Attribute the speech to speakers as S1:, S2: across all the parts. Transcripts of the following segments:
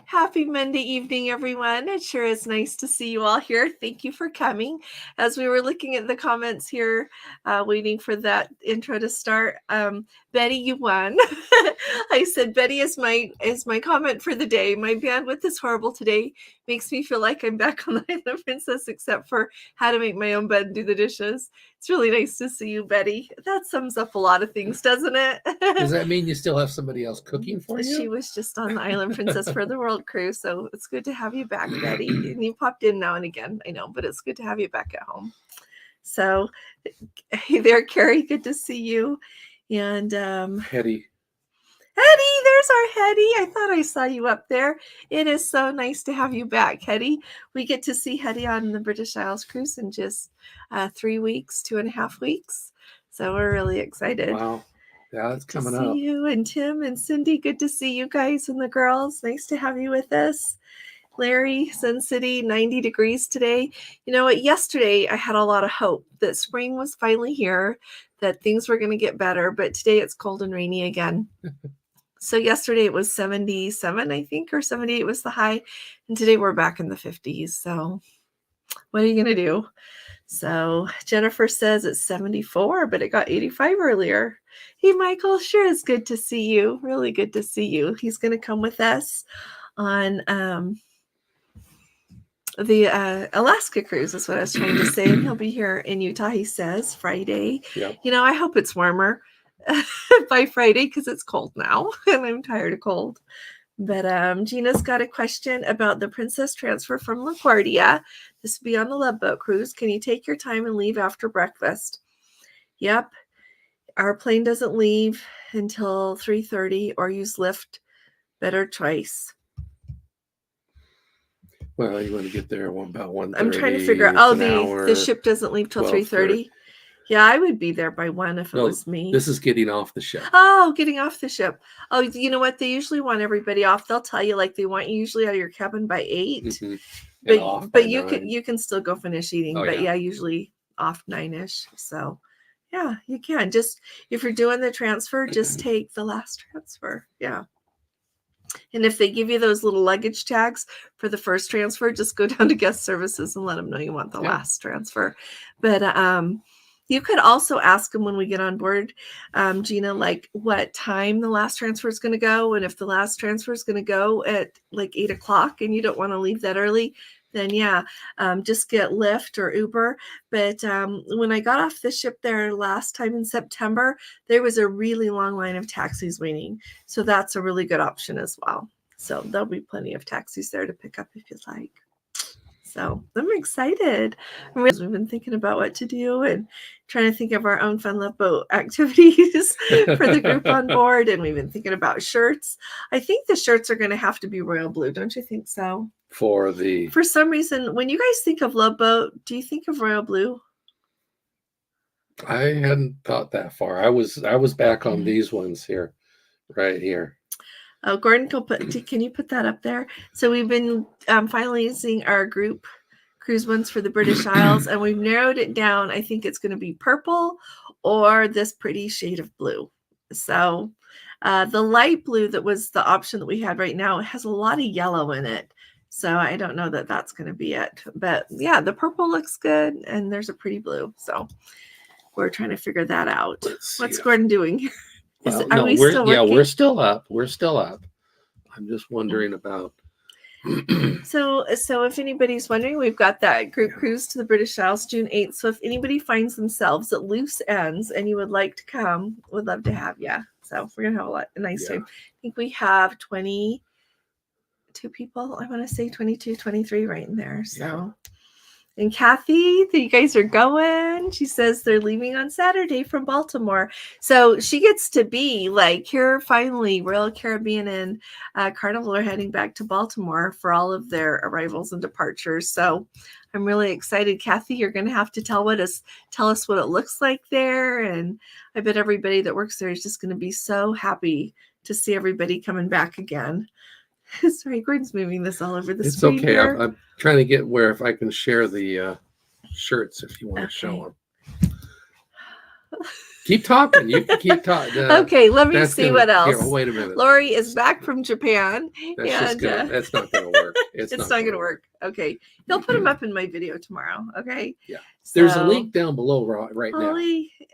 S1: Happy Monday evening, everyone. It sure is nice to see you all here. Thank you for coming. As we were looking at the comments here, waiting for that intro to start, Betty, you won. I said, Betty is my comment for the day. My bandwidth is horrible today. Makes me feel like I'm back on the Island Princess, except for how to make my own bed and do the dishes. It's really nice to see you, Betty. That sums up a lot of things, doesn't it?
S2: Does that mean you still have somebody else cooking for you?
S1: She was just on the Island Princess for the World Cruise, so it's good to have you back, Betty. And you popped in now and again, I know, but it's good to have you back at home. So, hey there, Carrie. Good to see you. And
S2: Hetty,
S1: there's our Hetty. I thought I saw you up there. It is so nice to have you back, Hetty. We get to see Hetty on the British Isles cruise in just 3 weeks, 2.5 weeks. So we're really excited.
S2: Wow. Yeah, it's coming
S1: up. See you and Tim and Cindy. Good to see you guys and the girls. Nice to have you with us. Larry, Sun City, 90 degrees today. You know what? Yesterday I had a lot of hope that spring was finally here, that things were going to get better, but today it's cold and rainy again. So yesterday it was 77, I think, or 78 was the high. And today we're back in the 50s. So what are you going to do? So Jennifer says it's 74, but it got 85 earlier. Hey, Michael, sure is good to see you. Really good to see you. He's going to come with us on the Alaska cruise is what I was trying to say. And he'll be here in Utah, he says, Friday.
S2: Yep.
S1: You know, I hope it's warmer by Friday because it's cold now and I'm tired of cold. But Gina's got a question about the Princess transfer from LaGuardia. This will be on the Love Boat cruise. Can you take your time and leave after breakfast? Yep. Our plane doesn't leave until 3:30 or use Lyft. Better choice.
S2: Well, you want to get there about 1:30.
S1: I'm trying to figure out. The ship doesn't leave till 3:30. Yeah, I would be there by 1 if it was me.
S2: This is getting off the ship.
S1: Oh, getting off the ship. Oh, you know what? They usually want everybody off. They'll tell you like they want you usually out of your cabin by 8. Mm-hmm. But you can still go finish eating. Oh, but yeah, usually off 9ish. So yeah, you can. Just if you're doing the transfer, just take the last transfer. Yeah. And if they give you those little luggage tags for the first transfer, just go down to guest services and let them know you want the last transfer. But you could also ask them when we get on board, Gina, like what time the last transfer is going to go. And if the last transfer is going to go at like 8 o'clock and you don't want to leave that early, then just get Lyft or Uber. But when I got off the ship there last time in September, there was a really long line of taxis waiting. So that's a really good option as well. So there'll be plenty of taxis there to pick up if you'd like. So I'm excited. We've been thinking about what to do and trying to think of our own fun Love Boat activities for the group on board. And we've been thinking about shirts. I think the shirts are going to have to be royal blue. Don't you think so? For some reason, when you guys think of Love Boat, do you think of royal blue?
S2: I hadn't thought that far. I was back on these ones here, right here.
S1: Oh, Gordon, can you put that up there? So we've been finalizing our group cruise ones for the British Isles, and we've narrowed it down. I think it's going to be purple or this pretty shade of blue. So the light blue that was the option that we had right now, it has a lot of yellow in it. So I don't know that that's going to be it. But yeah, the purple looks good, and there's a pretty blue. So we're trying to figure that out. What's Gordon doing here?
S2: We're still up. We're still up. I'm just wondering about.
S1: So if anybody's wondering, we've got that group cruise to the British Isles June 8th. So if anybody finds themselves at loose ends and you would like to come, we'd love to have you. So we're gonna have a nice time. I think we have 22 people. I want to say 22, 23 right in there. So. Yeah. And Kathy, you guys are going. She says they're leaving on Saturday from Baltimore. So she gets to be like, here finally, Royal Caribbean and Carnival are heading back to Baltimore for all of their arrivals and departures. So I'm really excited. Kathy, you're going to have to tell us what it looks like there. And I bet everybody that works there is just going to be so happy to see everybody coming back again. Sorry, Gordon's moving this all over the screen.
S2: It's okay. I'm trying to get where if I can share the shirts if you want to show them. Keep talking. You can keep talking.
S1: Okay, let me see what else.
S2: Here, wait a minute.
S1: Lori is back from Japan.
S2: That's not going to work.
S1: It's not going to work. Okay. He'll put them up in my video tomorrow. Okay.
S2: Yeah. There's a link down below right now.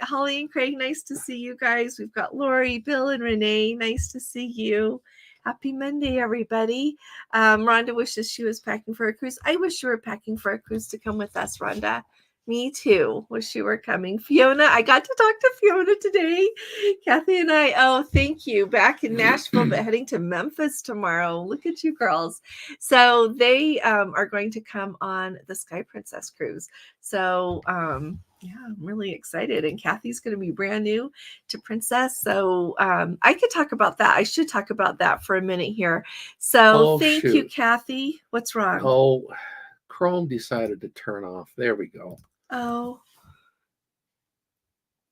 S1: Holly and Craig, nice to see you guys. We've got Lori, Bill, and Renee. Nice to see you. Happy Monday, everybody. Rhonda wishes she was packing for a cruise. I wish you were packing for a cruise to come with us, Rhonda. Me too. Wish you were coming. Fiona, I got to talk to Fiona today. Kathy and I, thank you. Back in Nashville, but heading to Memphis tomorrow. Look at you girls. So they are going to come on the Sky Princess cruise. So yeah, I'm really excited. And Kathy's going to be brand new to Princess. So I could talk about that. I should talk about that for a minute here. So thank you, Kathy. What's wrong?
S2: Oh, Chrome decided to turn off. There we go.
S1: Oh.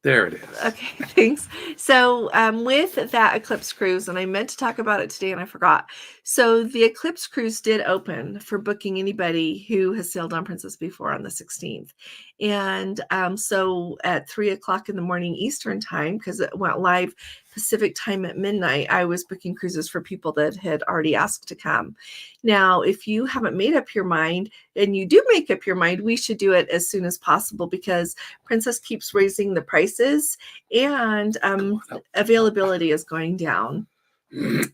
S2: There it is.
S1: Okay, thanks. So with that Eclipse cruise, and I meant to talk about it today and I forgot. So the Eclipse cruise did open for booking anybody who has sailed on Princess before on the 16th. And so at 3:00 in the morning Eastern time, because it went live Pacific time at midnight, I was booking cruises for people that had already asked to come. Now, if you haven't made up your mind, and you do make up your mind, we should do it as soon as possible because Princess keeps raising the prices and availability is going down.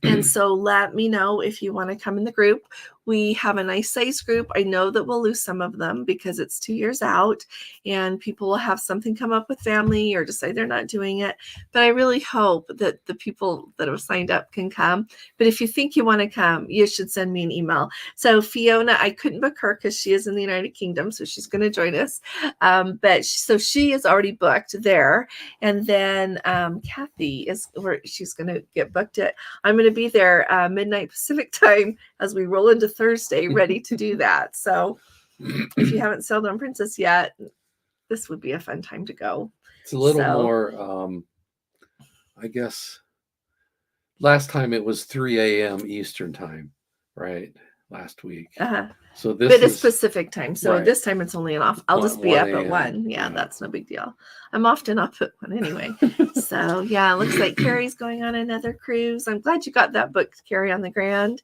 S1: And so let me know if you want to come in the group. We have a nice size group. I know that we'll lose some of them because it's 2 years out and people will have something come up with family or decide they're not doing it. But I really hope that the people that have signed up can come. But if you think you want to come, you should send me an email. So Fiona, I couldn't book her because she is in the United Kingdom, so she's going to join us. So she is already booked there. And then Kathy she's going to get booked at. I'm going to be there midnight Pacific time as we roll into Thursday, ready to do that. So if you haven't sailed on Princess yet, this would be a fun time to go.
S2: It's a little more, I guess, last time it was 3 a.m. Eastern time, right? Last week. So this
S1: is Pacific time. So this time it's only off. I'll just be up at 1. Yeah, that's no big deal. I'm often up at 1 anyway. So yeah, it looks like Carrie's going on another cruise. I'm glad you got that booked, Carrie, on the Grand.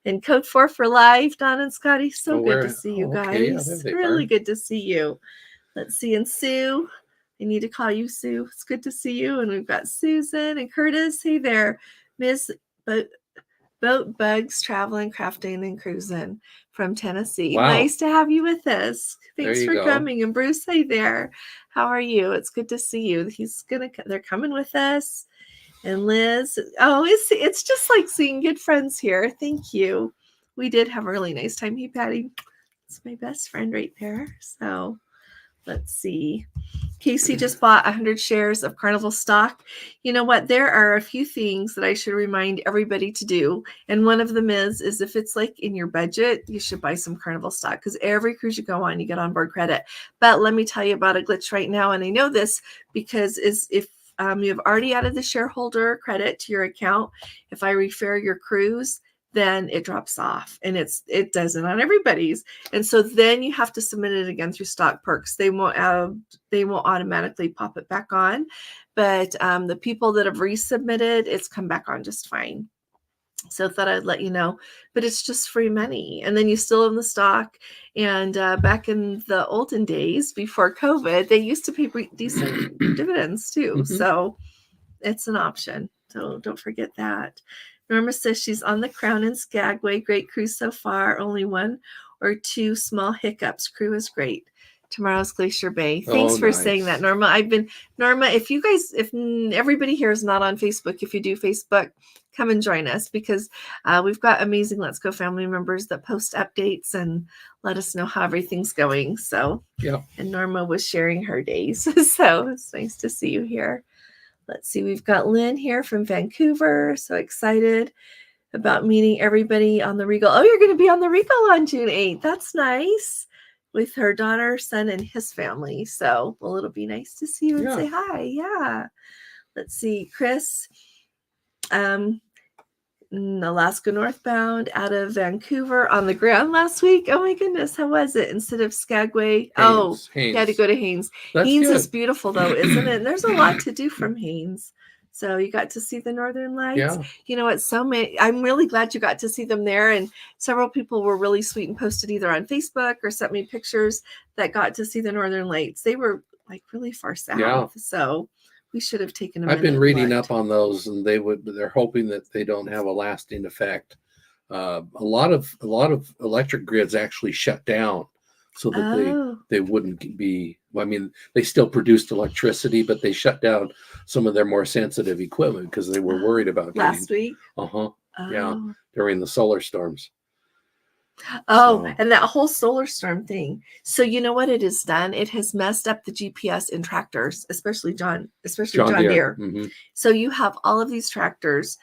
S1: And Code 4 for Live, Don and Scotty. So good to see you guys. Yeah, really good to see you. Let's see. And Sue, I need to call you Sue. It's good to see you. And we've got Susan and Curtis. Hey there, Miss Boat Bugs Traveling, Crafting, and Cruising from Tennessee. Wow. Nice to have you with us. Thanks for coming. And Bruce, hey there. How are you? It's good to see you. They're coming with us. And Liz, it's just like seeing good friends here. Thank you. We did have a really nice time. Hey, Patty. It's my best friend right there. So let's see. Casey just bought 100 shares of Carnival stock. You know what? There are a few things that I should remind everybody to do. And one of them is if it's like in your budget, you should buy some Carnival stock because every cruise you go on, you get onboard credit. But let me tell you about a glitch right now. And I know this because if you have already added the shareholder credit to your account, if I refer your cruise, then it drops off, and it doesn't on everybody's. And so then you have to submit it again through Stock Perks. They won't automatically pop it back on, but the people that have resubmitted, it's come back on just fine. So I thought I'd let you know, but it's just free money. And then you still own the stock. And back in the olden days before COVID, they used to pay decent dividends too. Mm-hmm. So it's an option. So don't forget that. Norma says she's on the Crown in Skagway. Great cruise so far. Only 1 or 2 small hiccups. Crew is great. Tomorrow's Glacier Bay. Thanks for saying that, Norma. Norma, if everybody here is not on Facebook, if you do Facebook, come and join us because we've got amazing Let's Go family members that post updates and let us know how everything's going. So, yeah. And Norma was sharing her days. So it's nice to see you here. Let's see. We've got Lynn here from Vancouver. So excited about meeting everybody on the Regal. Oh, you're going to be on the Regal on June 8th. That's nice. With her daughter, son, and his family. So, well, it'll be nice to see you and say hi. Yeah. Let's see. Chris, Alaska northbound out of Vancouver on the ground last week. Oh my goodness, how was it? Instead of Skagway,
S2: Haines.
S1: You had to go to Haines.
S2: That's
S1: Haines
S2: good.
S1: Is beautiful though, isn't it? And there's a lot to do from Haines. So you got to see the Northern Lights.
S2: Yeah.
S1: You know what? I'm really glad you got to see them there. And several people were really sweet and posted either on Facebook or sent me pictures that got to see the Northern Lights. They were like really far south.
S2: Yeah.
S1: So we should have taken a
S2: minute. I've been reading up on those, and they're hoping that they don't have a lasting effect. A lot of electric grids actually shut down so that they wouldn't be. I mean, they still produced electricity, but they shut down some of their more sensitive equipment because they were worried about
S1: last week.
S2: Yeah, during the solar storms.
S1: And that whole solar storm thing. So you know what it has done? It has messed up the GPS in tractors, especially John Deere.
S2: Mm-hmm.
S1: So you have all of these tractors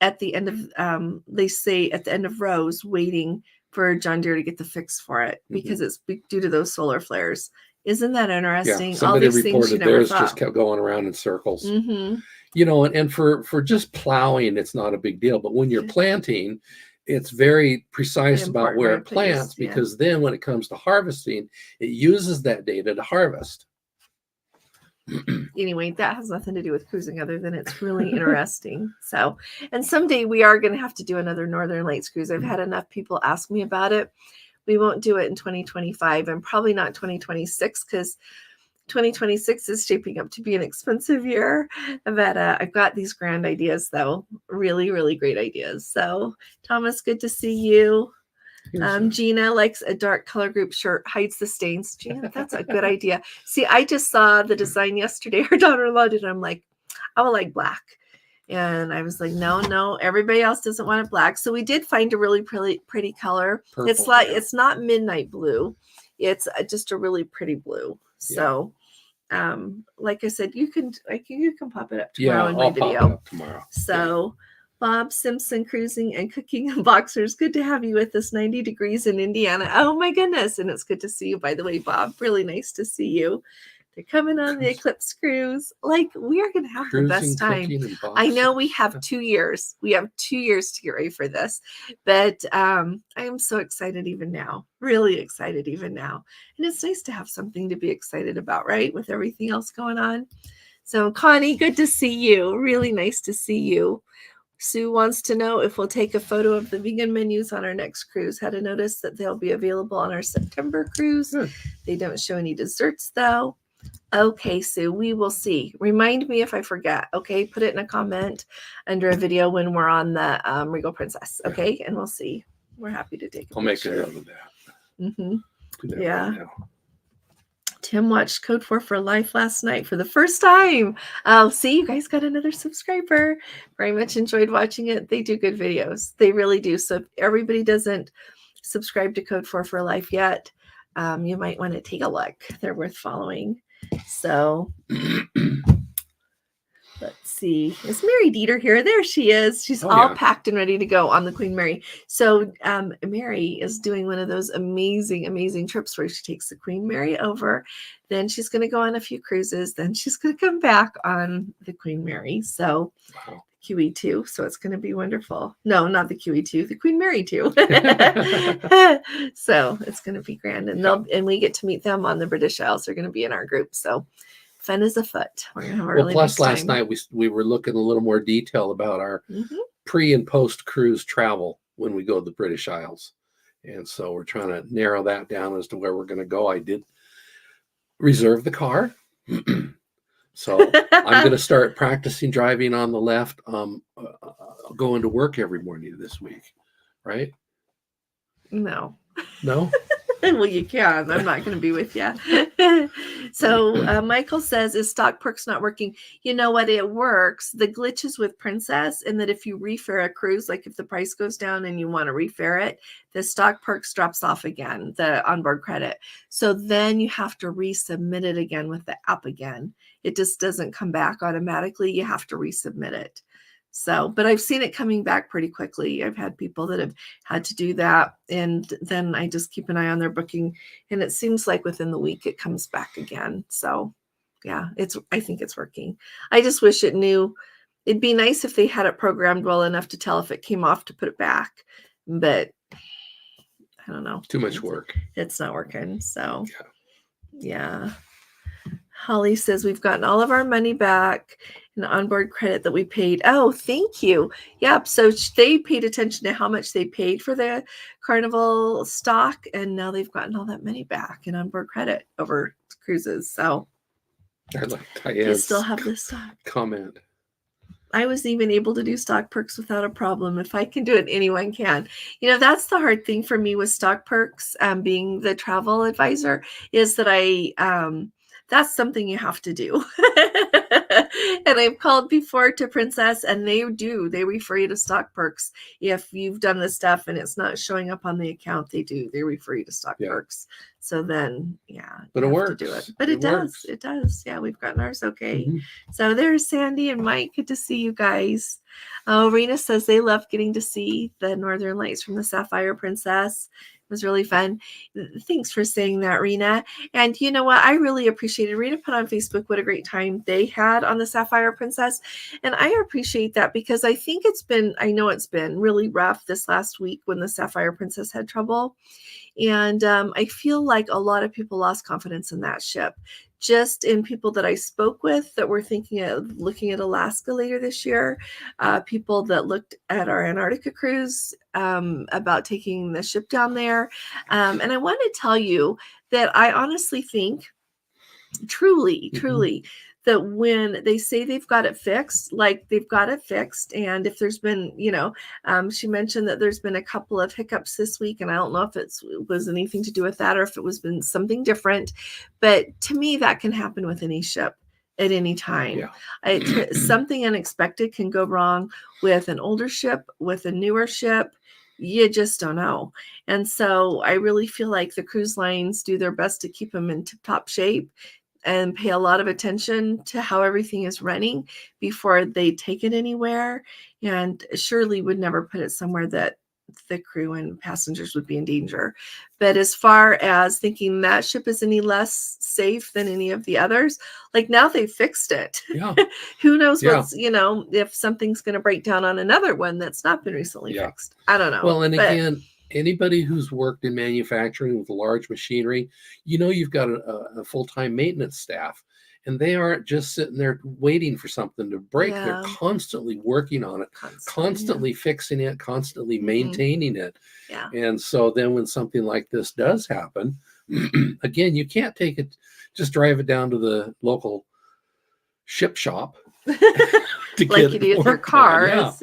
S1: at the end of, they say at the end of rows waiting for John Deere to get the fix for it because it's due to those solar flares. Isn't that interesting?
S2: Yeah, somebody
S1: all these
S2: reported
S1: things
S2: theirs just kept going around in circles. You know, and for just plowing, it's not a big deal. But when you're planting, it's very precise about where it plants because then when it comes to harvesting, it uses that data to harvest.
S1: Anyway, that has nothing to do with cruising other than it's really interesting. So, and someday we are going to have to do another Northern Lights cruise. I've had enough people ask me about it. We won't do it in 2025 and probably not 2026 because 2026 is shaping up to be an expensive year. But I've got these grand ideas, though. Really, really great ideas. So, Thomas, good to see you. Gina likes a dark color group shirt, hides the stains. Gina, that's a good idea. See, I just saw the design yesterday. Her daughter-in-law did. I'm like, I would like black. And I was like, no, everybody else doesn't want it black. So we did find a really pretty color. Purple, it's not midnight blue. It's just a really pretty blue. So, like I said, you can pop it up tomorrow in my video.
S2: Pop it up tomorrow.
S1: So, Bob Simpson cruising and cooking in boxers. Good to have you with us. 90 degrees in Indiana. Oh my goodness. And it's good to see you, by the way, Bob. Really nice to see you. They're coming on the Eclipse cruise. Like, we are going to have the best time. I know we have 2 years. We have 2 years to get ready for this. But I am so excited even now. Really excited even now. And it's nice to have something to be excited about, right? With everything else going on. So, Connie, good to see you. Really nice to see you. Sue wants to know if we'll take a photo of the vegan menus on our next cruise. Had to notice that they'll be available on our September cruise. They don't show any desserts, though. Okay, Sue, we will see. Remind me if I forget, okay? Put it in a comment under a video when we're on the Regal Princess, okay? And we'll see. We're happy to take a picture.
S2: I'll make a note of that.
S1: Yeah. Right, Tim watched Code 4 for Life last night for the first time. Oh, see, you guys got another subscriber. Very much enjoyed watching it. They do good videos. They really do. So if everybody doesn't subscribe to Code 4 for Life yet, you might want to take a look. They're worth following. So let's see. Is Mary Dieter here? There she is. She's all packed and ready to go on the Queen Mary. So Mary is doing one of those amazing trips where she takes the Queen Mary over. Then she's going to go on a few cruises. Then she's going to come back on the Queen Mary. So QE2. So it's going to be wonderful. No, not the QE2, the Queen Mary 2. So it's going to be grand. And we get to meet them on the British Isles. They're going to be in our group. So fun is afoot. We're going to have a really
S2: plus
S1: nice
S2: last night we were looking a little more detail about our pre and post cruise travel when we go to the British Isles. And so we're trying to narrow that down as to where we're going to go. I did reserve the car. So I'm going to start practicing driving on the left, going to work every morning this week, right?
S1: No.
S2: Well,
S1: you can. I'm not going to be with you. So Michael says, is Stock Perks not working? You know what? It works. The glitch is with Princess in that if you refare a cruise, like if the price goes down and you want to refare it, the Stock Perks drops off again, the onboard credit. So then you have to resubmit it again with the app again. It just doesn't come back automatically. You have to resubmit it. So, but I've seen it coming back pretty quickly. I've had people that have had to do that. And then I just keep an eye on their booking. And it seems like within the week it comes back again. So yeah, I think it's working. I just wish it knew It'd be nice if they had it programmed well enough to tell if it came off to put it back, but I don't know.
S2: Too much work.
S1: It's not working. So yeah. Holly says we've gotten all of our money back in onboard credit that we paid. Oh, thank you. Yep. So they paid attention to how much they paid for the Carnival stock, and now they've gotten all that money back in onboard credit over cruises. So
S2: I like
S1: you still have the stock.
S2: Comment.
S1: I was even able to do stock perks without a problem. If I can do it, anyone can. That's the hard thing for me with stock perks, being the travel advisor, is that that's something you have to do. And I've called before to Princess, and they refer you to stock perks. If you've done this stuff and it's not showing up on the account, they refer you to stock perks. So then,
S2: but it works.
S1: Do it. But it does. It does. Yeah, we've gotten ours okay. Mm-hmm. So there's Sandy and Mike. Good to see you guys. Rena says they love getting to see the Northern Lights from the Sapphire Princess. It was really fun. Thanks for saying that, Rena. And you know what? I really appreciated. Rena put on Facebook what a great time they had on the Sapphire Princess. And I appreciate that because I know it's been really rough this last week when the Sapphire Princess had trouble. And I feel like a lot of people lost confidence in that ship. Just in people that I spoke with that were thinking of looking at Alaska later this year, people that looked at our Antarctica cruise about taking the ship down there. And I want to tell you that I honestly think, truly, that when they say they've got it fixed, like they've got it fixed. And if there's been, she mentioned that there's been a couple of hiccups this week, and I don't know if it was anything to do with that or if it was been something different. But to me, that can happen with any ship at any time. Yeah. Something unexpected can go wrong with an older ship, with a newer ship. You just don't know. And so I really feel like the cruise lines do their best to keep them in tip-top shape and pay a lot of attention to how everything is running before they take it anywhere, and surely would never put it somewhere that the crew and passengers would be in danger. But as far as thinking that ship is any less safe than any of the others, like now they've fixed it.
S2: Yeah.
S1: Who knows what's, if something's going to break down on another one that's not been recently fixed. I don't know.
S2: Well, and again, anybody who's worked in manufacturing with large machinery, you've got a full-time maintenance staff, and they aren't just sitting there waiting for something to break. Yeah. They're constantly working on it, constantly fixing it, constantly maintaining it.
S1: Yeah.
S2: And so then when something like this does happen, again, you can't take it, just drive it down to the local ship shop.
S1: Like you do with your car.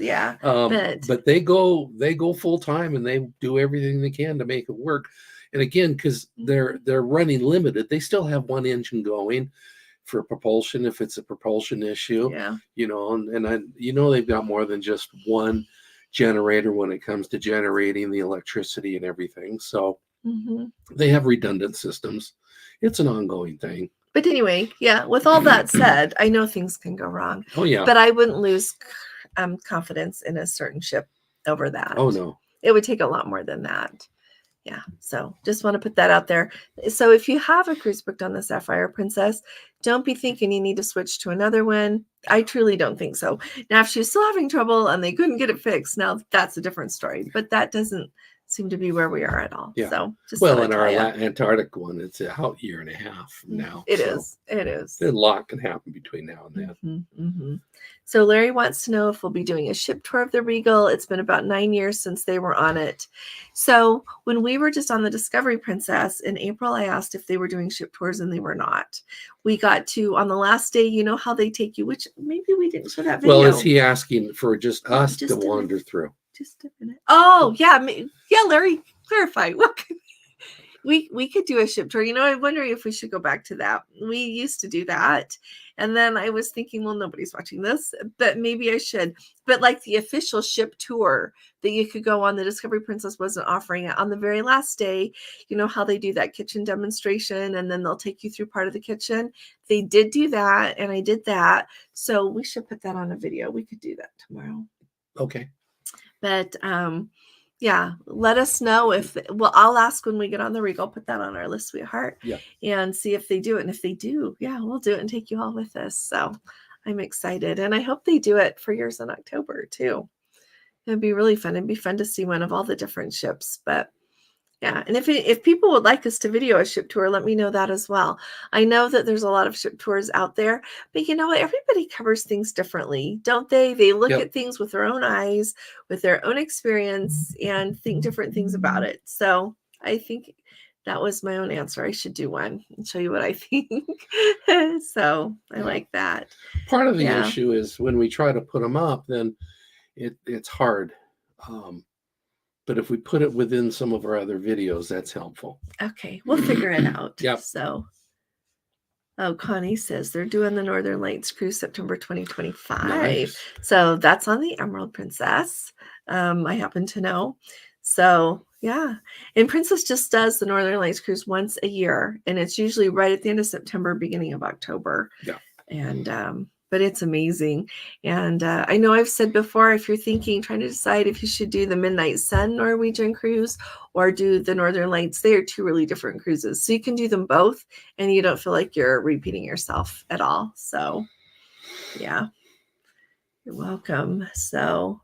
S2: But they go full time and they do everything they can to make it work. And again, because they're running limited, they still have one engine going for propulsion if it's a propulsion issue.
S1: Yeah.
S2: And they've got more than just one generator when it comes to generating the electricity and everything. So they have redundant systems. It's an ongoing thing.
S1: But anyway, with all that said, I know things can go wrong.
S2: Oh, yeah.
S1: But I wouldn't lose confidence in a certain ship over that.
S2: Oh, no.
S1: It would take a lot more than that. Yeah. So just want to put that out there. So if you have a cruise booked on the Sapphire Princess, don't be thinking you need to switch to another one. I truly don't think so. Now, if she's still having trouble and they couldn't get it fixed, now that's a different story. But that doesn't seem to be where we are at all.
S2: Yeah.
S1: So just
S2: in our Antarctic one, it's out year and a half from now.
S1: It is. A
S2: lot can happen between now and then.
S1: So Larry wants to know if we'll be doing a ship tour of the Regal. It's been about 9 years since they were on it. So when we were just on the Discovery Princess in April, I asked if they were doing ship tours, and they were not. We got to, on the last day, how they take you, which maybe we didn't show that video.
S2: Well, is he asking for just us to wander through?
S1: Just a minute. Oh, yeah. Larry, clarify. We could do a ship tour. I'm wondering if we should go back to that. We used to do that. And then I was thinking, well, nobody's watching this, but maybe I should. But like the official ship tour that you could go on, the Discovery Princess wasn't offering it. On the very last day, how they do that kitchen demonstration, and then they'll take you through part of the kitchen. They did do that, and I did that. So we should put that on a video. We could do that tomorrow.
S2: Okay.
S1: But let us know I'll ask when we get on the Regal. Put that on our list, sweetheart.
S2: Yeah.
S1: And see if they do it. And if they do, we'll do it and take you all with us. So I'm excited. And I hope they do it for yours in October too. It'd be really fun. It'd be fun to see one of all the different ships. But yeah, and if people would like us to video a ship tour, let me know that as well. I know that there's a lot of ship tours out there, but you know what? Everybody covers things differently, don't they? They look at things with their own eyes, with their own experience, and think different things about it. So I think that was my own answer. I should do one and show you what I think. So I like that.
S2: Part of the issue is when we try to put them up, then it's hard. But if we put it within some of our other videos, that's helpful.
S1: Okay, we'll figure it out.
S2: Yep.
S1: So, Connie says they're doing the Northern Lights cruise September 2025. Nice. So that's on the Emerald Princess. I happen to know. So yeah, and Princess just does the Northern Lights cruise once a year, and it's usually right at the end of September, beginning of October.
S2: Yeah.
S1: And but it's amazing. And I know I've said before, if you're trying to decide if you should do the Midnight Sun Norwegian cruise or do the Northern Lights, they are two really different cruises. So you can do them both and you don't feel like you're repeating yourself at all. So yeah, you're welcome. So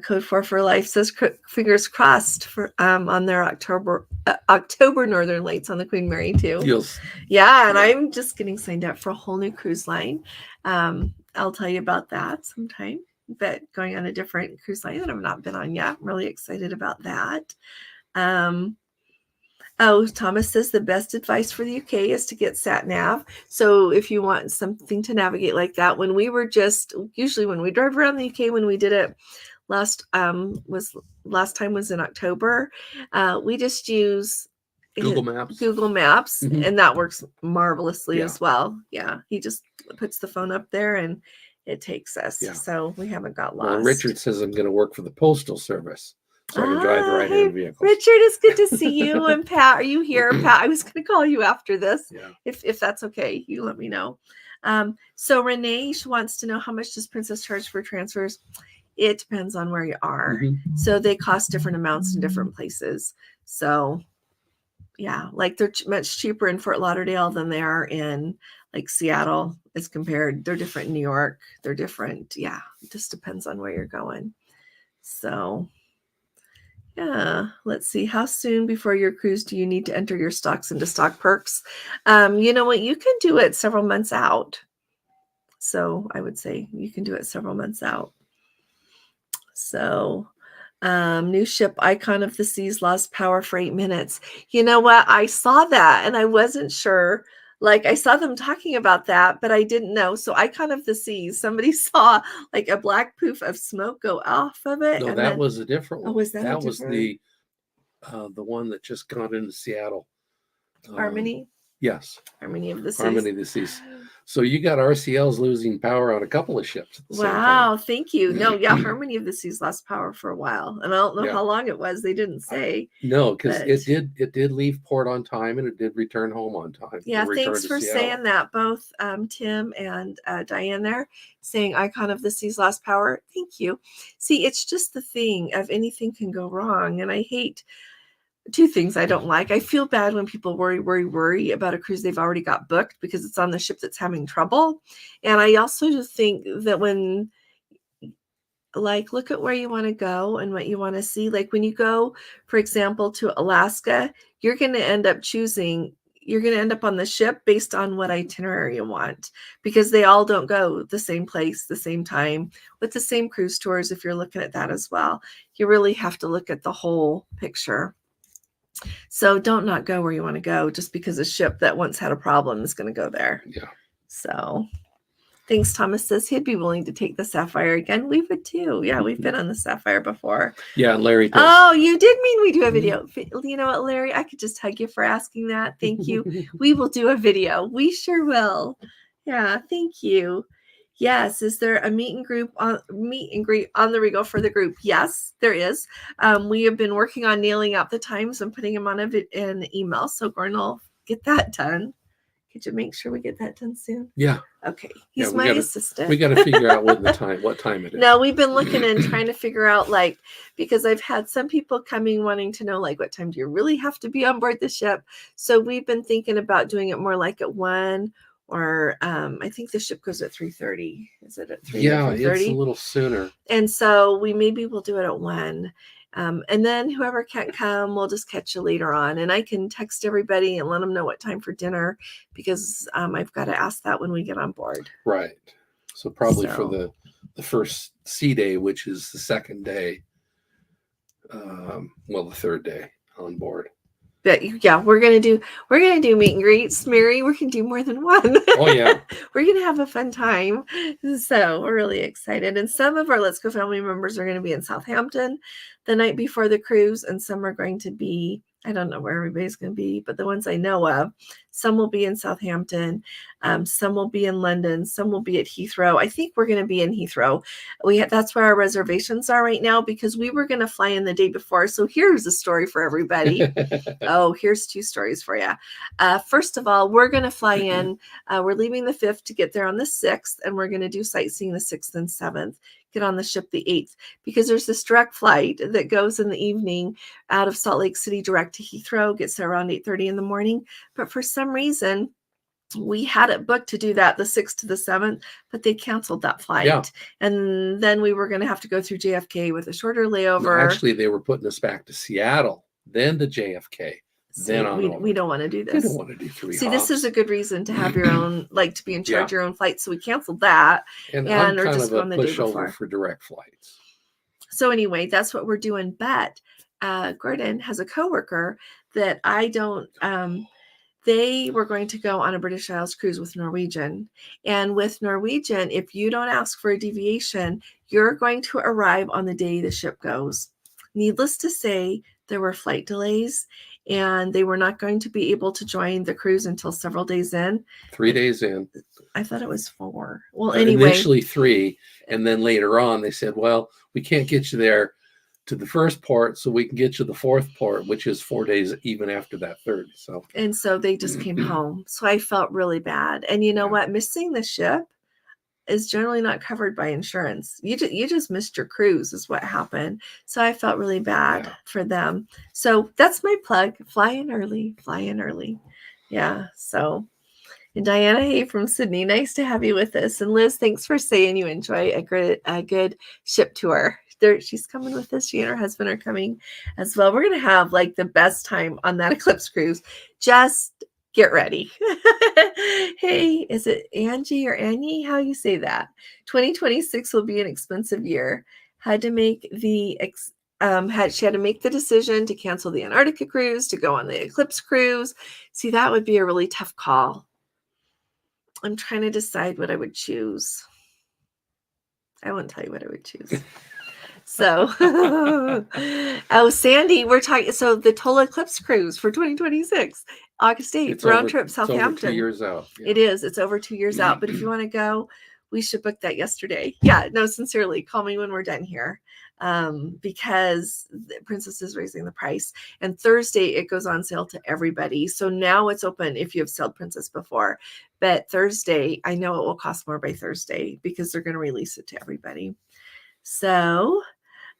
S1: Code 4 for Life says fingers crossed for on their October Northern Lights on the Queen Mary too.
S2: Yes.
S1: Yeah, and I'm just getting signed up for a whole new cruise line. I'll tell you about that sometime. But going on a different cruise line that I've not been on yet. I'm really excited about that. Thomas says the best advice for the UK is to get sat nav. So if you want something to navigate like that, when we drive around the UK, when we did it last time was in October, we just use
S2: Google Maps,
S1: and that works marvelously as well. Yeah, he just puts the phone up there and it takes us. So we haven't got lost.
S2: Well, Richard says I'm going to work for the Postal Service, so I can drive the right-hand vehicles.
S1: Richard, it's good to see you. And Pat, are you here? Pat, I was going to call you after this.
S2: Yeah.
S1: If that's okay, you let me know. So Renee, she wants to know, how much does Princess charge for transfers? It depends on where you are. So they cost different amounts in different places. So yeah, like they're much cheaper in Fort Lauderdale than they are in like Seattle as compared. They're different in New York. They're different. Yeah, it just depends on where you're going. So yeah, let's see. How soon before your cruise do you need to enter your stocks into Stock Perks? You know what? You can do it several months out. So I would say you can do it several months out. So new ship Icon of the Seas lost power for 8 minutes. You know what? I saw that and I wasn't sure. Like I saw them talking about that, but I didn't know. So Icon of the Seas, somebody saw like a black poof of smoke go off of it.
S2: No, that was a different one.
S1: Oh, was
S2: that was the one that just got into Seattle.
S1: Harmony?
S2: Yes.
S1: Harmony of the Seas.
S2: Harmony of the Seas. So you got RCLs losing power on a couple of ships.
S1: Wow, thank you. No, yeah, Harmony of the Seas lost power for a while, and I don't know how long it was. They didn't say.
S2: No, because it did leave port on time and it did return home on time.
S1: Yeah, thanks for saying that. Both Tim and Diane there saying Icon of the Seas lost power. Thank you. See, it's just the thing of anything can go wrong, and I hate. Two things I don't like. I feel bad when people worry about a cruise they've already got booked because it's on the ship that's having trouble. And I also just think that when, like, look at where you want to go and what you want to see. Like when you go, for example, to Alaska, you're going to end up on the ship based on what itinerary you want, because they all don't go the same place, the same time, with the same cruise tours. If you're looking at that as well, you really have to look at the whole picture. So don't not go where you want to go just because a ship that once had a problem is going to go there.
S2: Yeah.
S1: So thanks. Thomas says he'd be willing to take the Sapphire again. We would too. Yeah, we've been on the Sapphire before.
S2: Yeah, Larry does.
S1: Oh, you did mean we do a video. You know what, Larry? I could just hug you for asking that. Thank you. We will do a video. We sure will. Yeah, thank you. Yes. Is there a meet and greet on the Regal for the group? Yes, there is. We have been working on nailing out the times and putting them on an email. So Gordon will get that done. Could you make sure we get that done soon?
S2: Yeah.
S1: Okay. He's my assistant.
S2: We got to figure out what time it is.
S1: No, we've been looking and trying to figure out, like, because I've had some people coming wanting to know, like, what time do you really have to be on board the ship? So we've been thinking about doing it more like at 1 or I think the ship goes at 3:30. Is it at 3?
S2: Yeah, it's a little sooner.
S1: And so maybe we'll do it at 1. And then whoever can't come, we'll just catch you later on. And I can text everybody and let them know what time for dinner, because I've got to ask that when we get on board.
S2: Right. So probably for the first sea day, which is the second day, the third day on board.
S1: But yeah, we're gonna do meet and greets, Mary. We can do more than one.
S2: Oh yeah.
S1: We're gonna have a fun time. So we're really excited. And some of our Let's Go family members are gonna be in Southampton the night before the cruise, and some are going to be, I don't know where everybody's going to be, but the ones I know of, some will be in Southampton, some will be in London, some will be at Heathrow. I think we're going to be in Heathrow. That's where our reservations are right now, because we were going to fly in the day before. So here's a story for everybody. Here's 2 stories for you. First of all, we're going to fly in. We're leaving the 5th to get there on the 6th, and we're going to do sightseeing the 6th and 7th. Get on the ship the 8th, because there's this direct flight that goes in the evening out of Salt Lake City direct to Heathrow, gets there around 8:30 in the morning. But for some reason, we had it booked to do that the 6th to the 7th, but they canceled that flight. Yeah. And then we were going to have to go through JFK with a shorter layover.
S2: No, actually, they were putting us back to Seattle, then to JFK. Then
S1: we don't want to do this.
S2: We don't want to do 3
S1: See,
S2: hops.
S1: This is a good reason to have your own, to be in charge of your own flight. So we canceled that.
S2: And I'm kind of a pushover for direct flights.
S1: So anyway, that's what we're doing. But Gordon has a coworker that I don't, they were going to go on a British Isles cruise with Norwegian. And with Norwegian, if you don't ask for a deviation, you're going to arrive on the day the ship goes. Needless to say, there were flight delays, and they were not going to be able to join the cruise until several days in.
S2: 3 days in.
S1: I thought it was 4. Well, anyway.
S2: Initially 3, and then later on they said, well, we can't get you there to the first port, so we can get you the 4th port, which is 4 days even after that 3rd.
S1: And so they just came home. So I felt really bad. And you know what? Missing the ship is generally not covered by insurance. You just missed your cruise is what happened. So I felt really bad for them. So that's my plug. Fly in early. Yeah. So, and Diana, hey, from Sydney, nice to have you with us. And Liz, thanks for saying you enjoy a good ship tour. She's coming with us. She and her husband are coming as well. We're going to have the best time on that Eclipse cruise. Just get ready. Hey, is it Angie or Annie? How you say that? 2026 will be an expensive year. She had to make the decision to cancel the Antarctica cruise to go on the Eclipse cruise. See, that would be a really tough call. I'm trying to decide what I would choose. I won't tell you what I would choose. So, Sandy, we're talking. So the Tola Eclipse cruise for 2026, August 8th, round trip Southampton.
S2: It's over 2 years out.
S1: Yeah. It is. It's over 2 years out. But if you want to go, we should book that yesterday. Yeah, no, sincerely, call me when we're done here, because the Princess is raising the price. And Thursday it goes on sale to everybody. So now it's open if you have sailed Princess before. But Thursday, I know it will cost more by Thursday because they're going to release it to everybody. So,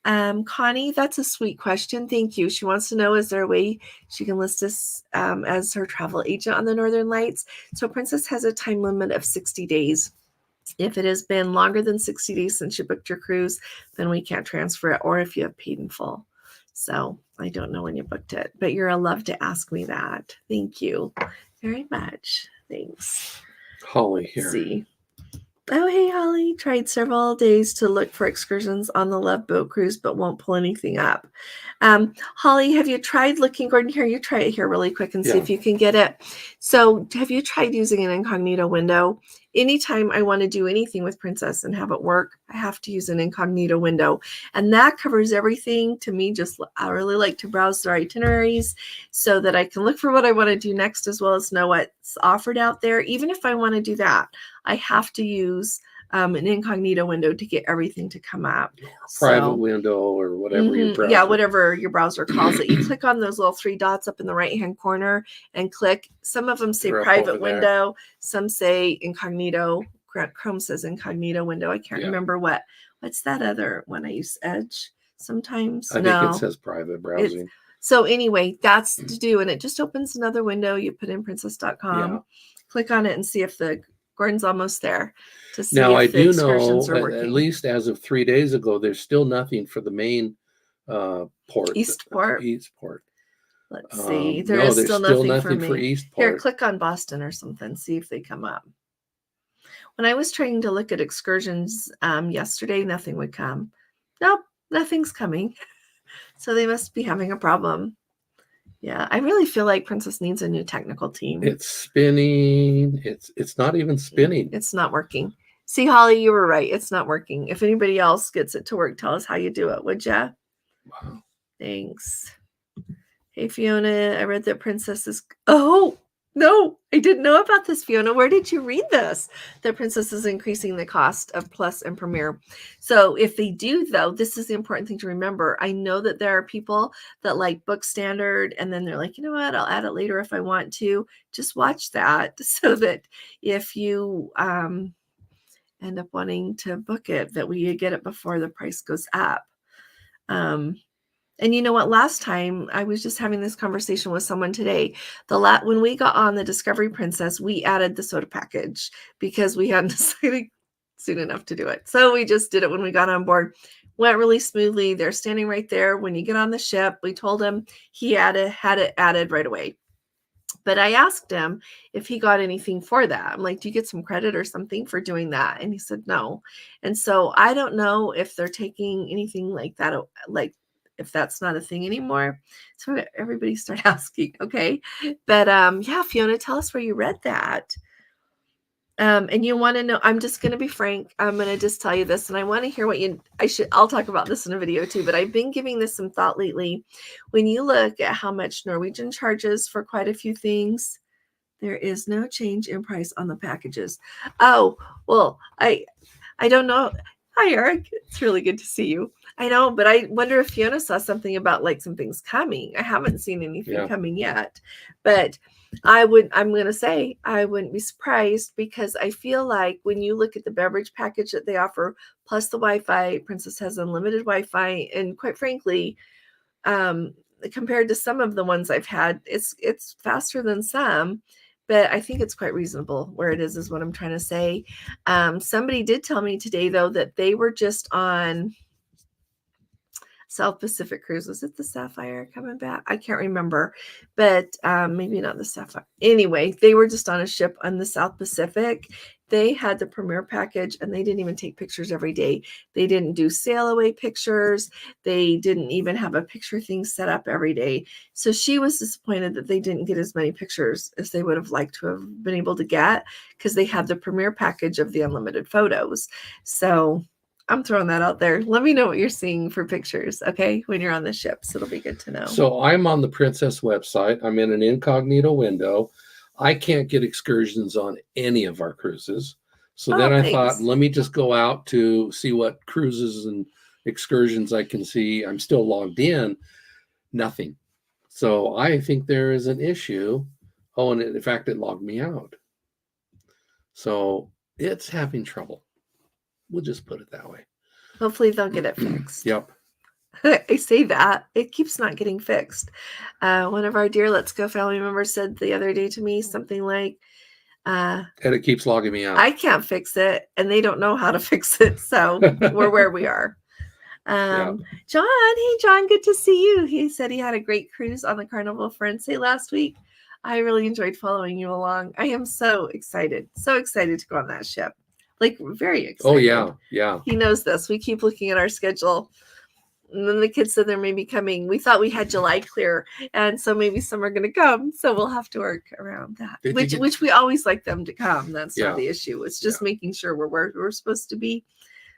S1: Connie, that's a sweet question. Thank you. She wants to know, is there a way she can list us as her travel agent on the Northern Lights? So Princess has a time limit of 60 days. If it has been longer than 60 days since you booked your cruise, then we can't transfer it, or if you have paid in full. So I don't know when you booked it, but you're allowed to ask me that. Thank you very much. Thanks.
S2: Holly here.
S1: Let's see. Oh, hey, Holly. Tried several days to look for excursions on the Love Boat Cruise, but won't pull anything up. Holly, have you tried looking, Gordon, here? You try it here really quick and see if you can get it. So have you tried using an incognito window? Anytime I want to do anything with Princess and have it work, I have to use an incognito window. And that covers everything. To me, I really like to browse their itineraries so that I can look for what I want to do next, as well as know what's offered out there. Even if I want to do that, I have to use an incognito window to get everything to come up.
S2: Private window or whatever your browser.
S1: Yeah, whatever your browser calls it. You click on those little 3 dots up in the right-hand corner and click. Some of them say private window. Some say incognito. Chrome says incognito window. I can't remember what's that other one I use? Edge sometimes.
S2: I think it says private browsing.
S1: So anyway, that's to do. And it just opens another window. You put in princess.com. Click on it and see if Gordon's almost there to see
S2: now,
S1: if
S2: I
S1: the
S2: do
S1: excursions
S2: know,
S1: are working.
S2: at least as of 3 days ago, there's still nothing for the main port.
S1: Eastport. Let's see. There's still nothing for
S2: Eastport.
S1: Here, click on Boston or something. See if they come up. When I was trying to look at excursions yesterday, nothing would come. Nope, nothing's coming. So they must be having a problem. Yeah, I really feel like Princess needs a new technical team.
S2: It's spinning. It's not even spinning.
S1: It's not working. See, Holly, you were right. It's not working. If anybody else gets it to work, tell us how you do it, would ya?
S2: Wow.
S1: Thanks. Hey, Fiona, I read that Princess is... Oh, no, I didn't know about this, Fiona. Where did you read this? That Princess is increasing the cost of Plus and Premier. So if they do, though, this is the important thing to remember. I know that there are people that like book standard, and then they're like, you know what, I'll add it later if I want to. Just watch that so that if you end up wanting to book it, that we get it before the price goes up. And you know what? Last time I was just having this conversation with someone today. When we got on the Discovery Princess, we added the soda package because we hadn't decided soon enough to do it. So we just did it when we got on board. Went really smoothly. They're standing right there when you get on the ship. We told him he had it added right away. But I asked him if he got anything for that. I'm like, do you get some credit or something for doing that? And he said no. And so I don't know if they're taking anything like that, like if that's not a thing anymore. So everybody start asking, okay? But yeah, Fiona, tell us where you read that. And you want to know, I'm just going to be frank. I'm going to just tell you this, and I want to hear what I'll talk about this in a video too, but I've been giving this some thought lately. When you look at how much Norwegian charges for quite a few things, there is no change in price on the packages. Oh, well, I don't know. Hi, Eric. It's really good to see you. I know, but I wonder if Fiona saw something about like some things coming. I haven't seen anything coming yet, but I'm going to say I wouldn't be surprised, because I feel like when you look at the beverage package that they offer, plus the Wi-Fi, Princess has unlimited Wi-Fi. And quite frankly, compared to some of the ones I've had, it's faster than some, but I think it's quite reasonable where it is what I'm trying to say. Somebody did tell me today, though, that they were just on South Pacific cruise. Was it the Sapphire coming back? I can't remember, but maybe not the Sapphire. Anyway, they were just on a ship on the South Pacific. They had the Premier package, and they didn't even take pictures every day. They didn't do sail away pictures. They didn't even have a picture thing set up every day. So she was disappointed that they didn't get as many pictures as they would have liked to have been able to get, because they had the Premier package of the unlimited photos. So I'm throwing that out there. Let me know what you're seeing for pictures, okay, when you're on the ships. It'll be good to know.
S2: So I'm on the Princess website. I'm in an incognito window. I can't get excursions on any of our cruises. So then I thought, let me just go out to see what cruises and excursions I can see. I'm still logged in. Nothing. So I think there is an issue. Oh, and in fact, it logged me out. So it's having trouble. We'll just put it that way.
S1: Hopefully they'll get it fixed.
S2: Yep.
S1: I say that. It keeps not getting fixed. One of our dear Let's Go family members said the other day to me something like,
S2: and it keeps logging me out.
S1: I can't fix it, and they don't know how to fix it. So we're where we are. John, hey, John, good to see you. He said he had a great cruise on the Carnival Firenze last week. I really enjoyed following you along. I am so excited to go on that ship. Like, very excited.
S2: Oh, yeah, yeah.
S1: He knows this. We keep looking at our schedule. And then the kids said they may be coming. We thought we had July clear, and so maybe some are going to come. So we'll have to work around that, which we always like them to come. That's not the issue. It's just making sure we're where we're supposed to be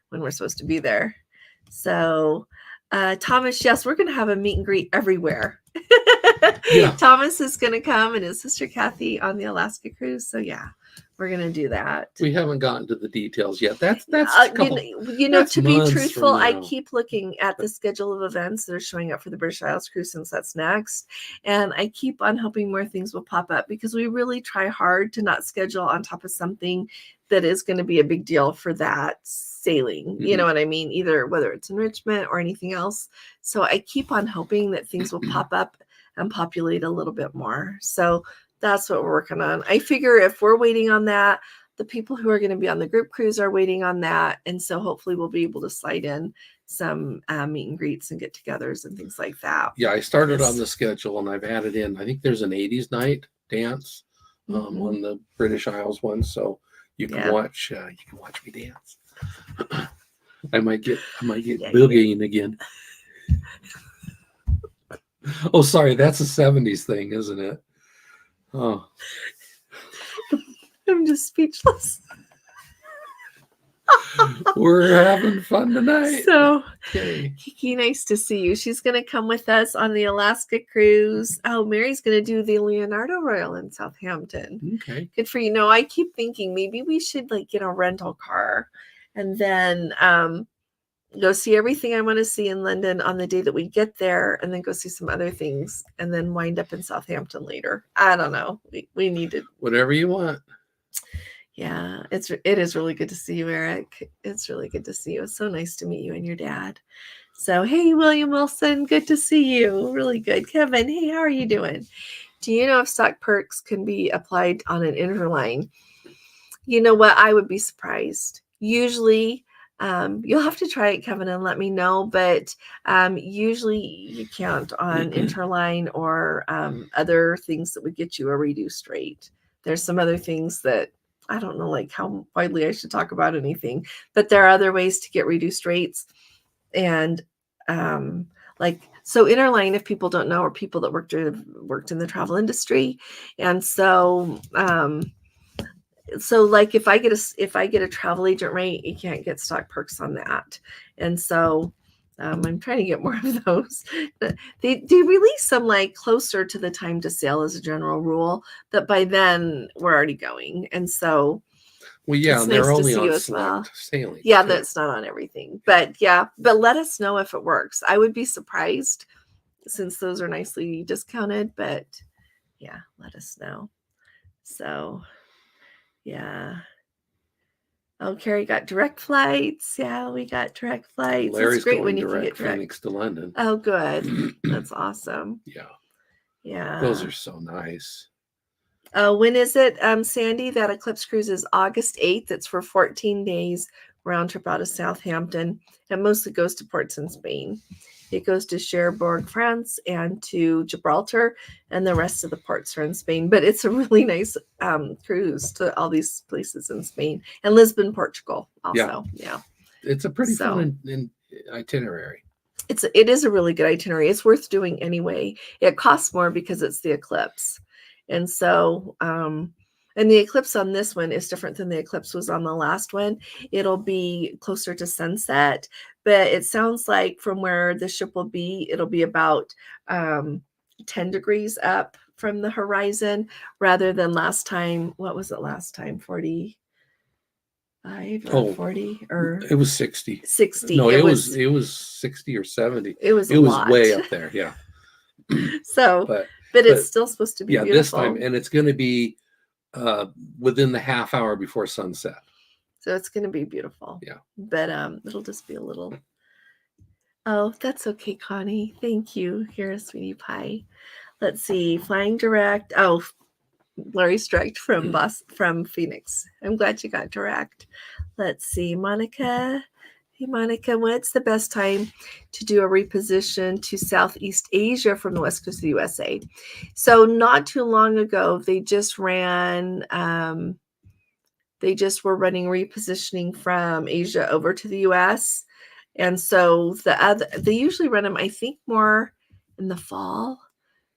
S1: when we're supposed to be there. So, Thomas, yes, we're going to have a meet and greet everywhere. Thomas is going to come, and his sister Kathy on the Alaska cruise. So, yeah. We're going to do that.
S2: We haven't gotten to the details yet. That's
S1: to be truthful, I keep looking at the schedule of events that are showing up for the British Isles cruise, since that's next. And I keep on hoping more things will pop up, because we really try hard to not schedule on top of something that is going to be a big deal for that sailing. Mm-hmm. You know what I mean? Either whether it's enrichment or anything else. So I keep on hoping that things will pop up and populate a little bit more. So That's what we're working on. I figure if we're waiting on that, the people who are going to be on the group cruise are waiting on that. And so hopefully we'll be able to slide in some meet and greets and get-togethers and things like that.
S2: Yeah, I started on the schedule and I've added in, I think there's an 80s night dance on the British Isles one. So you can watch me dance. I might get boogieing again. Oh, sorry, that's a 70s thing, isn't it? Oh,
S1: I'm just speechless.
S2: We're having fun tonight.
S1: So, Kiki, nice to see you. She's going to come with us on the Alaska cruise. Oh, Mary's going to do the Leonardo Royal in Southampton.
S2: Okay.
S1: Good for you. No, I keep thinking maybe we should like get a rental car and then go see everything I want to see in London on the day that we get there, and then go see some other things, and then wind up in Southampton later. I don't know. We need to.
S2: Whatever you want.
S1: Yeah, it is really good to see you, Eric. It's really good to see you. It's so nice to meet you and your dad. So, hey, William Wilson, good to see you. Really good. Kevin, hey, how are you doing? Do you know if stock perks can be applied on an interline? You know what? I would be surprised. Usually, you'll have to try it, Kevin, and let me know. But usually you can't on interline or other things that would get you a reduced rate. There's some other things that I don't know, like how widely I should talk about anything, but there are other ways to get reduced rates. And so interline, if people don't know, are people that worked in the travel industry. And so like if I get a travel agent rate, you can't get stock perks on that. And so I'm trying to get more of those. They release some like closer to the time to sail as a general rule, that by then we're already going. And so
S2: it's they're only on select sailing.
S1: Yeah, that's not on everything. But but let us know if it works. I would be surprised since those are nicely discounted, but yeah, let us know. So yeah. Oh, Carrie got direct flights. Yeah, we got direct flights.
S2: Larry's
S1: it's great
S2: going
S1: when you can
S2: direct
S1: get direct
S2: Phoenix to London.
S1: Oh, good. That's awesome. Yeah.
S2: Those are so nice.
S1: When is it, Sandy? That Eclipse cruise is August 8th. It's for 14 days round trip out of Southampton. It mostly goes to ports in Spain. It goes to Cherbourg, France, and to Gibraltar, and the rest of the ports are in Spain. But it's a really nice cruise to all these places in Spain, and Lisbon, Portugal also. Yeah.
S2: It's a pretty fun itinerary.
S1: It is a really good itinerary. It's worth doing anyway. It costs more because it's the Eclipse. And so, and the eclipse on this one is different than the eclipse was on the last one. It'll be closer to sunset, but it sounds like from where the ship will be, it'll be about 10 degrees up from the horizon rather than last time. What was it last time? 45 or 40 or
S2: it was 60.
S1: 60.
S2: No, it was 60 or 70.
S1: It was
S2: way up there. Yeah.
S1: So, but it's still supposed to be beautiful.
S2: This time, and it's going to be within the half hour before sunset.
S1: So it's going to be beautiful.
S2: Yeah.
S1: But it'll just be a little. Oh, that's okay, Connie. Thank you. Here, a sweetie pie. Let's see. Flying direct. Oh, Larry's direct from Phoenix. I'm glad you got direct. Let's see. Monica. Hey, Monica, what's the best time to do a reposition to Southeast Asia from the West Coast of the USA? So not too long ago, they just ran, they just were running repositioning from Asia over to the US. And so they usually run them, I think, more in the fall.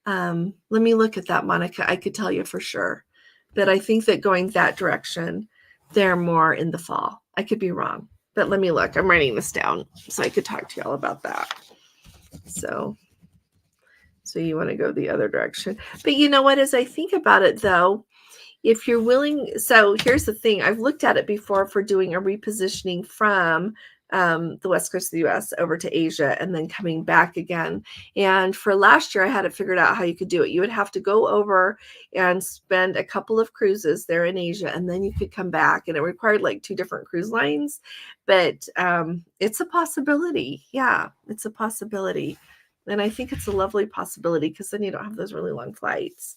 S1: Let me look at that, Monica. I could tell you for sure. But I think that going that direction, they're more in the fall. I could be wrong. But let me look. I'm writing this down so I could talk to y'all about that. So you want to go the other direction. But you know what? As I think about it, though, if you're willing, so here's the thing. I've looked at it before for doing a repositioning from the West Coast of the US over to Asia and then coming back again. And for last year, I had it figured out how you could do it. You would have to go over and spend a couple of cruises there in Asia, and then you could come back. And it required like 2 different cruise lines, but it's a possibility. Yeah, it's a possibility. And I think it's a lovely possibility because then you don't have those really long flights.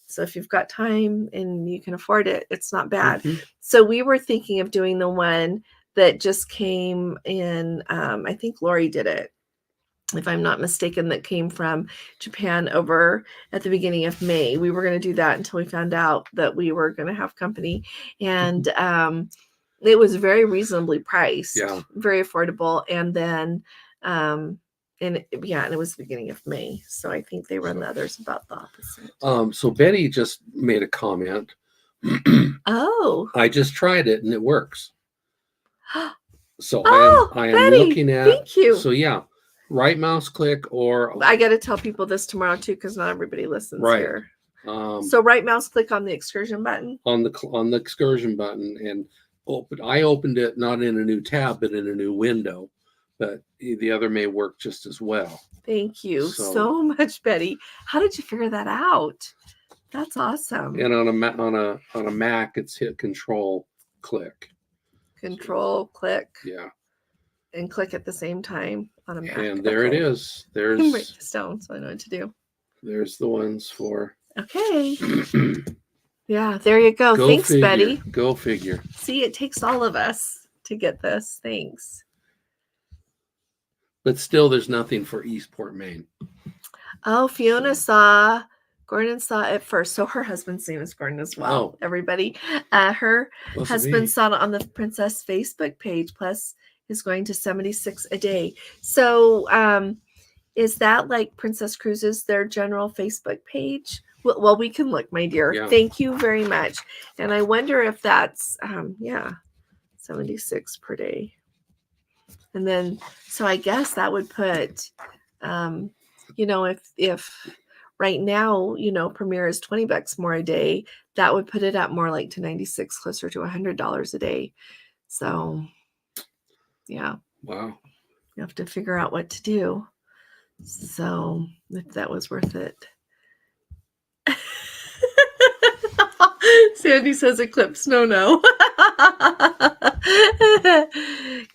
S1: So if you've got time and you can afford it, it's not bad. So we were thinking of doing the one that just came in. I think Lori did it, if I'm not mistaken, that came from Japan over at the beginning of May. We were going to do that until we found out that we were going to have company. And it was very reasonably priced, very affordable. And then, and it was the beginning of May. So I think they run the others about the opposite.
S2: So Betty just made a comment.
S1: Oh.
S2: I just tried it and it works. So I am
S1: Betty,
S2: looking at.
S1: Thank you.
S2: So yeah. Right mouse click, or
S1: I got to tell people this tomorrow too, because not everybody listens here. So right mouse click on the excursion button.
S2: On the excursion button, and I opened it not in a new tab, but in a new window. But the other may work just as well.
S1: Thank you so much, Betty. How did you figure that out? That's awesome.
S2: And on a Mac, it's hit Control click.
S1: Control click.
S2: Yeah.
S1: And click at the same time on a Mac.
S2: And there it is. There's.
S1: You can write this down so I know what to do.
S2: There's the ones for.
S1: Okay. Yeah, there you go. Thanks,
S2: figure.
S1: Betty.
S2: Go figure.
S1: See, it takes all of us to get this. Thanks.
S2: But still, there's nothing for Eastport, Maine.
S1: Oh, Gordon saw it first. So her husband's name is Gordon as well. Everybody. Her husband saw it on the Princess Facebook page. Plus, is going to 76 a day. So is that like Princess Cruises, their general Facebook page? Well, we can look, my dear. Yeah. Thank you very much. And I wonder if that's 76 per day. And then so I guess that would put if right now, Premier is $20 more a day, that would put it at more like to 96, closer to $100 a day. So yeah.
S2: Wow.
S1: You have to figure out what to do. So if that was worth it. Sandy says Eclipse. No.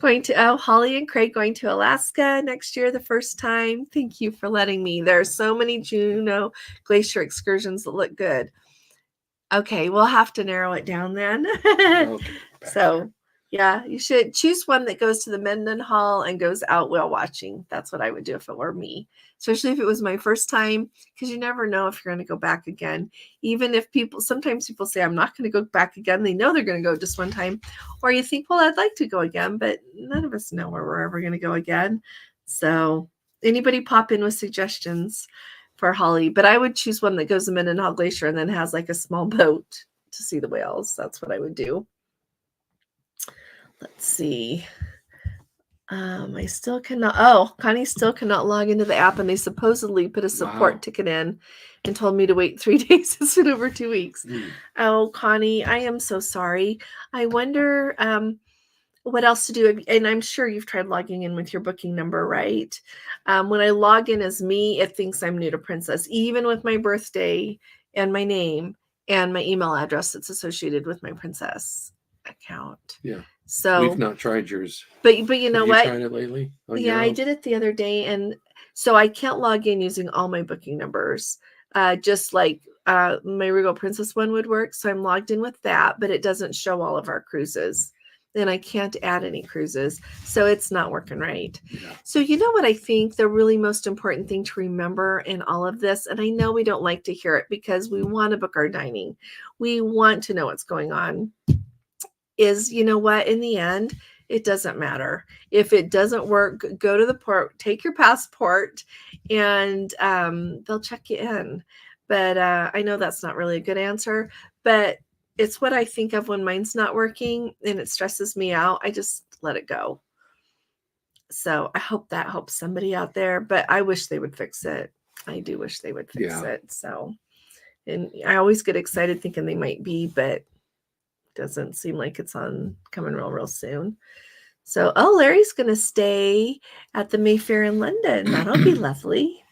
S1: Going to Holly and Craig going to Alaska next year, the first time. Thank you for letting me. There are so many Juneau Glacier excursions that look good. Okay, we'll have to narrow it down then. Okay, so yeah, you should choose one that goes to the Mendenhall and goes out whale watching. That's what I would do if it were me, especially if it was my first time, because you never know if you're going to go back again. Even if sometimes people say, I'm not going to go back again. They know they're going to go just one time. Or you think, well, I'd like to go again, but none of us know where we're ever going to go again. So anybody pop in with suggestions for Holly, but I would choose one that goes to Mendenhall Glacier and then has like a small boat to see the whales. That's what I would do. Let's see. I still cannot. Connie still cannot log into the app, and they supposedly put a support ticket in and told me to wait 3 days instead of over 2 weeks. Oh, Connie, I am so sorry. I wonder what else to do. And I'm sure you've tried logging in with your booking number, right? When I log in as me, it thinks I'm new to Princess, even with my birthday and my name and my email address that's associated with my Princess account.
S2: Yeah.
S1: So
S2: we've not tried yours.
S1: But you know what?
S2: Have you tried it lately?
S1: Yeah, I did it the other day, and so I can't log in using all my booking numbers. Just like my Regal Princess one would work. So I'm logged in with that, but it doesn't show all of our cruises. And I can't add any cruises. So it's not working right. Yeah. So you know what I think the really most important thing to remember in all of this, and I know we don't like to hear it because we want to book our dining. We want to know what's going on. Is, you know what, in the end, it doesn't matter. If it doesn't work, go to the port, take your passport, and they'll check you in. But I know that's not really a good answer, but it's what I think of when mine's not working and it stresses me out. I just let it go. So I hope that helps somebody out there, but I wish they would fix it. I do wish they would fix it. So, and I always get excited thinking they might be, but doesn't seem like it's coming real soon. So, Larry's going to stay at the Mayfair in London. That'll be lovely.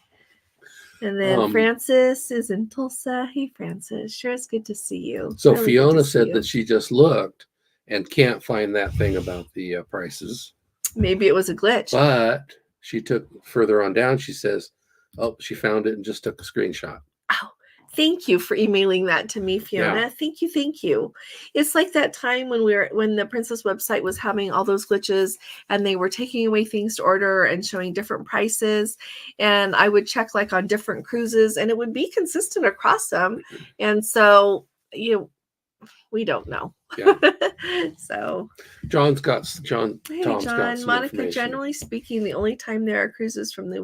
S1: And then Francis is in Tulsa. Hey, Francis. Sure, it's good to see you.
S2: So really Fiona said that she just looked and can't find that thing about the prices.
S1: Maybe it was a glitch.
S2: But she took further on down. She says, she found it and just took a screenshot.
S1: Oh, Thank you for emailing that to me, Fiona.
S2: Yeah.
S1: Thank you. Thank you. It's like that time when the Princess website was having all those glitches and they were taking away things to order and showing different prices. And I would check like on different cruises and it would be consistent across them. And so, we don't know.
S2: Yeah.
S1: So
S2: Tom's got some
S1: Monica, generally speaking, the only time there are cruises from the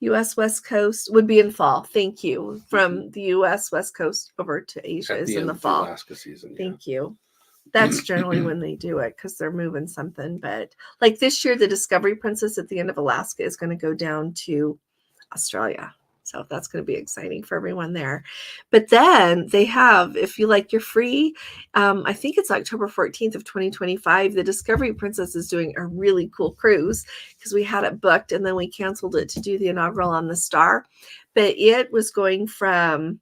S1: U.S. West Coast would be in fall. Thank you. From the U.S. West Coast over to Asia is in the fall.
S2: Alaska season. Yeah.
S1: Thank you. That's generally when they do it because they're moving something. But like this year, the Discovery Princess at the end of Alaska is going to go down to Australia. So that's going to be exciting for everyone there. But then they have, if you like, you're free. I think it's October 14th of 2025. The Discovery Princess is doing a really cool cruise because we had it booked and then we canceled it to do the inaugural on the Star. But it was going from...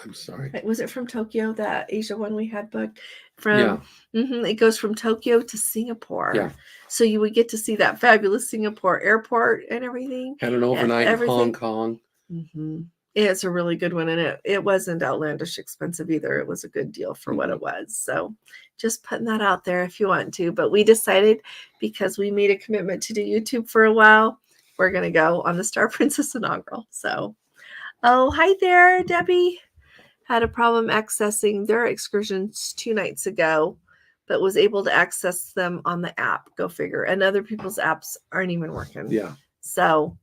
S2: I'm sorry.
S1: Was it from Tokyo, that Asia one we had booked? It goes from Tokyo to Singapore.
S2: Yeah.
S1: So you would get to see that fabulous Singapore airport and everything.
S2: Had an overnight in Hong Kong.
S1: Mm-hmm. It's a really good one. And it wasn't outlandish expensive either. It was a good deal for what it was. So just putting that out there if you want to. But we decided, because we made a commitment to do YouTube for a while, we're going to go on the Star Princess inaugural. So, oh, hi there, Debbie. Had a problem accessing their excursions 2 nights ago, but was able to access them on the app. Go figure. And other people's apps aren't even working.
S2: Yeah.
S1: So,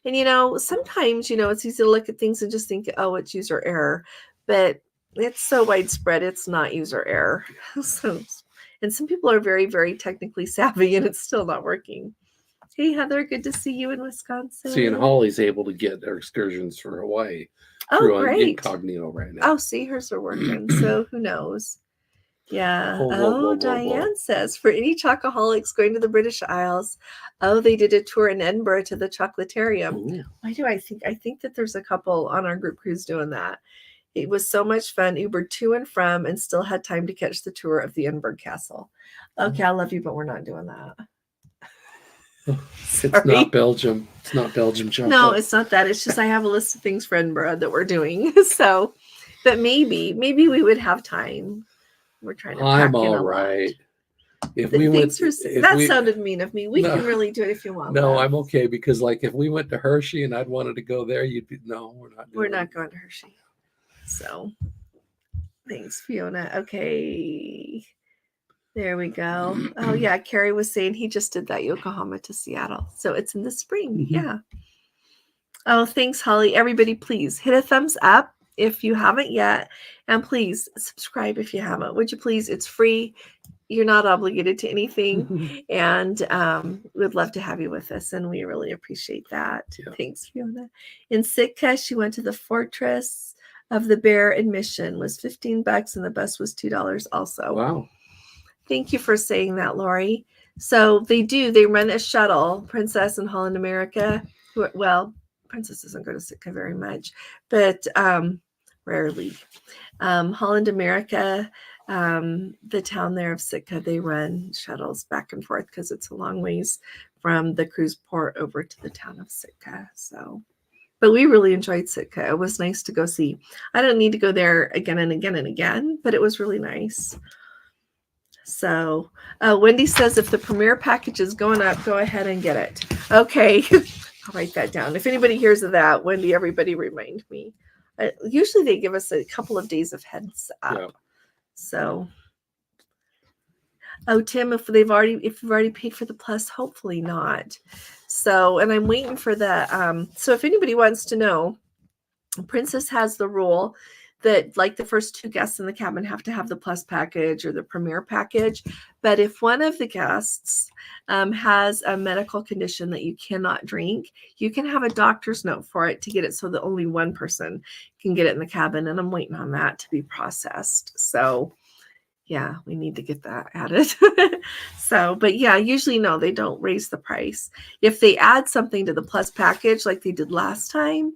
S1: and sometimes, it's easy to look at things and just think, oh, it's user error. But it's so widespread, it's not user error. So, and some people are very, very technically savvy and it's still not working. Hey, Heather, good to see you in Wisconsin.
S2: See, and Holly's able to get her excursions for Hawaii.
S1: Oh, great.
S2: Incognito right now.
S1: Oh, see, hers are working. So who knows? Yeah. Diane says, for any chocoholics going to the British Isles, they did a tour in Edinburgh to the Chocolatarium.
S2: Ooh.
S1: Why do I think that there's a couple on our group cruise doing that. It was so much fun. Ubered to and from and still had time to catch the tour of the Edinburgh Castle. Okay, I love you, but we're not doing that.
S2: It's not Belgium. It's not Belgium chocolate.
S1: No, it's not that. It's just I have a list of things for Edinburgh that we're doing. So, but maybe we would have time. We're trying to pack
S2: I'm all right. If we went,
S1: sounded mean of me. We can really do it if you want.
S2: No, I'm okay because if we went to Hershey and I'd wanted to go there, you'd be we're not.
S1: We're not going to Hershey. So, thanks, Fiona. Okay. There we go. Oh, yeah. Carrie was saying he just did that Yokohama to Seattle. So it's in the spring. Mm-hmm. Yeah. Oh, thanks, Holly. Everybody, please hit a thumbs up if you haven't yet. And please subscribe if you haven't. Would you please? It's free. You're not obligated to anything. And we'd love to have you with us. And we really appreciate that. Yeah. Thanks, Fiona. In Sitka, she went to the Fortress of the Bear. Admission was $15 and the bus was $2 also.
S2: Wow.
S1: Thank you for saying that, Lori. So they run a shuttle, Princess and Holland America. Well, Princess doesn't go to Sitka very much, but rarely. Holland America, the town there of Sitka, they run shuttles back and forth because it's a long ways from the cruise port over to the town of Sitka. So, but we really enjoyed Sitka. It was nice to go see. I don't need to go there again and again and again, but it was really nice. So Wendy says if the Premier package is going up, go ahead and get it. Okay, I'll write that down. If anybody hears of that, Wendy, everybody remind me. Usually they give us a couple of days of heads up. Yeah. So, Tim, if you've already paid for the plus, hopefully not. So, and I'm waiting for the. So if anybody wants to know, Princess has the rule that the first 2 guests in the cabin have to have the plus package or the Premier package. But if one of the guests has a medical condition that you cannot drink, you can have a doctor's note for it to get it so that only one person can get it in the cabin. And I'm waiting on that to be processed. So yeah, we need to get that added. So, but yeah, usually no, they don't raise the price. If they add something to the plus package like they did last time,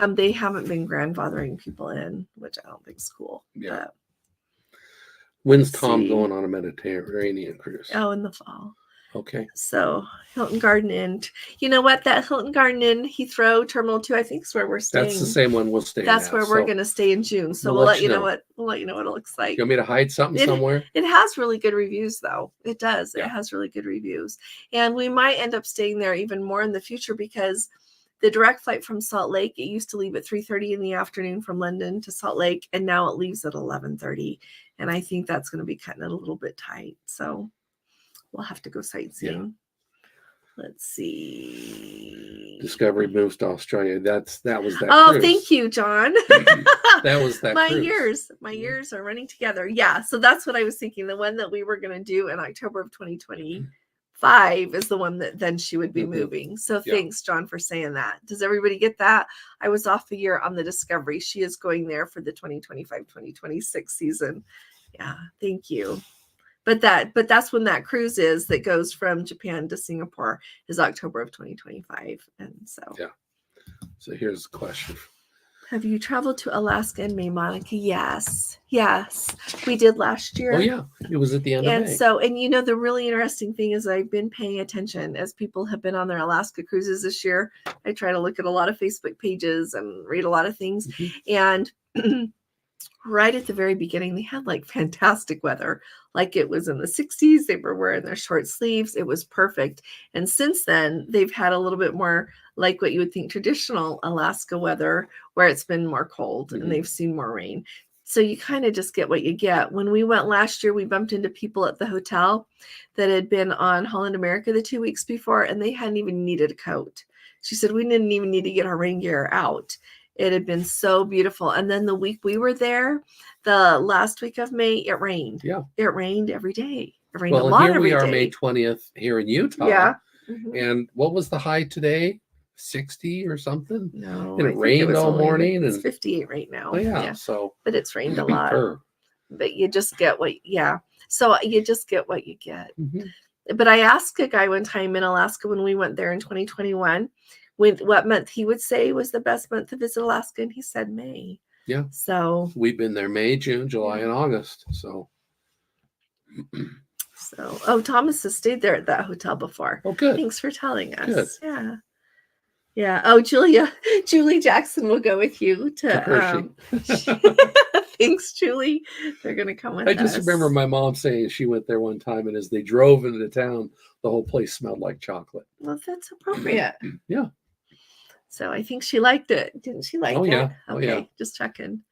S1: they haven't been grandfathering people in, which I don't think is cool.
S2: Yeah. When's Tom going on a Mediterranean cruise?
S1: Oh, in the fall.
S2: Okay.
S1: So Hilton Garden Inn. You know what? That Hilton Garden Inn, Heathrow Terminal 2, I think is where we're staying.
S2: That's the same one we'll stay
S1: That's
S2: at,
S1: where we're going to stay in June. So we'll let you know what it looks like.
S2: You want me to hide something somewhere?
S1: It has really good reviews, though. It does.
S2: Yeah.
S1: It has really good reviews. And we might end up staying there even more in the future because the direct flight from Salt Lake, it used to leave at 3:30 in the afternoon from London to Salt Lake, and now it leaves at 11:30. And I think that's going to be cutting it a little bit tight. So we'll have to go sightseeing. Yeah. Let's see.
S2: Discovery moves to Australia. That was that.
S1: Oh,
S2: cruise.
S1: Thank you, John.
S2: That was that.
S1: My
S2: cruise.
S1: years are running together. Yeah, so that's what I was thinking. The one that we were going to do in October of 2025 is the one that then she would be moving. So thanks, John, for saying that. Does everybody get that? I was off a year on the Discovery. She is going there for the 2025-2026 season. Yeah, thank you. But that's when that cruise is that goes from Japan to Singapore is October of 2025. And so
S2: So here's the question.
S1: Have you traveled to Alaska in May, Monica? Yes, we did last year.
S2: Oh yeah, it was at the end of May.
S1: And so, and you know, the really interesting thing is I've been paying attention as people have been on their Alaska cruises this year. I try to look at a lot of Facebook pages and read a lot of things, and right at the very beginning, they had like fantastic weather. Like it was in the 60s. They were wearing their short sleeves. It was perfect. And since then, they've had a little bit more like what you would think traditional Alaska weather, where it's been more cold and they've seen more rain. So you kind of just get what you get. When we went last year, we bumped into people at the hotel that had been on Holland America the 2 weeks before, and they hadn't even needed a coat. She said, we didn't even need to get our rain gear out. It had been so beautiful. And then the week we were there, the last week of May, it rained. Yeah. It rained every day. It rained a lot every day.
S2: Well, here we are May 20th here in Utah.
S1: Yeah.
S2: And what was the high today? 60 or something?
S1: No.
S2: And it rained all morning.
S1: It's 58 right now.
S2: Oh, yeah. So,
S1: but it's rained a lot. But you just get so you just get what you get. But I asked a guy one time in Alaska when we went there in 2021, with what month he would say was the best month to visit Alaska, and he said May.
S2: Yeah.
S1: So
S2: we've been there May, June, July, and August. So
S1: Thomas has stayed there at that hotel before.
S2: Oh, good.
S1: Thanks for telling us.
S2: Good.
S1: Yeah. Yeah. Oh, Julie Jackson will go with you to thanks, Julie. They're gonna come with us.
S2: I just remember my mom saying she went there one time, and as they drove into town, the whole place smelled like chocolate.
S1: Well, that's appropriate.
S2: Yeah.
S1: So I think she liked it. Didn't she like it?
S2: Yeah.
S1: Okay,
S2: oh, yeah.
S1: Just checking.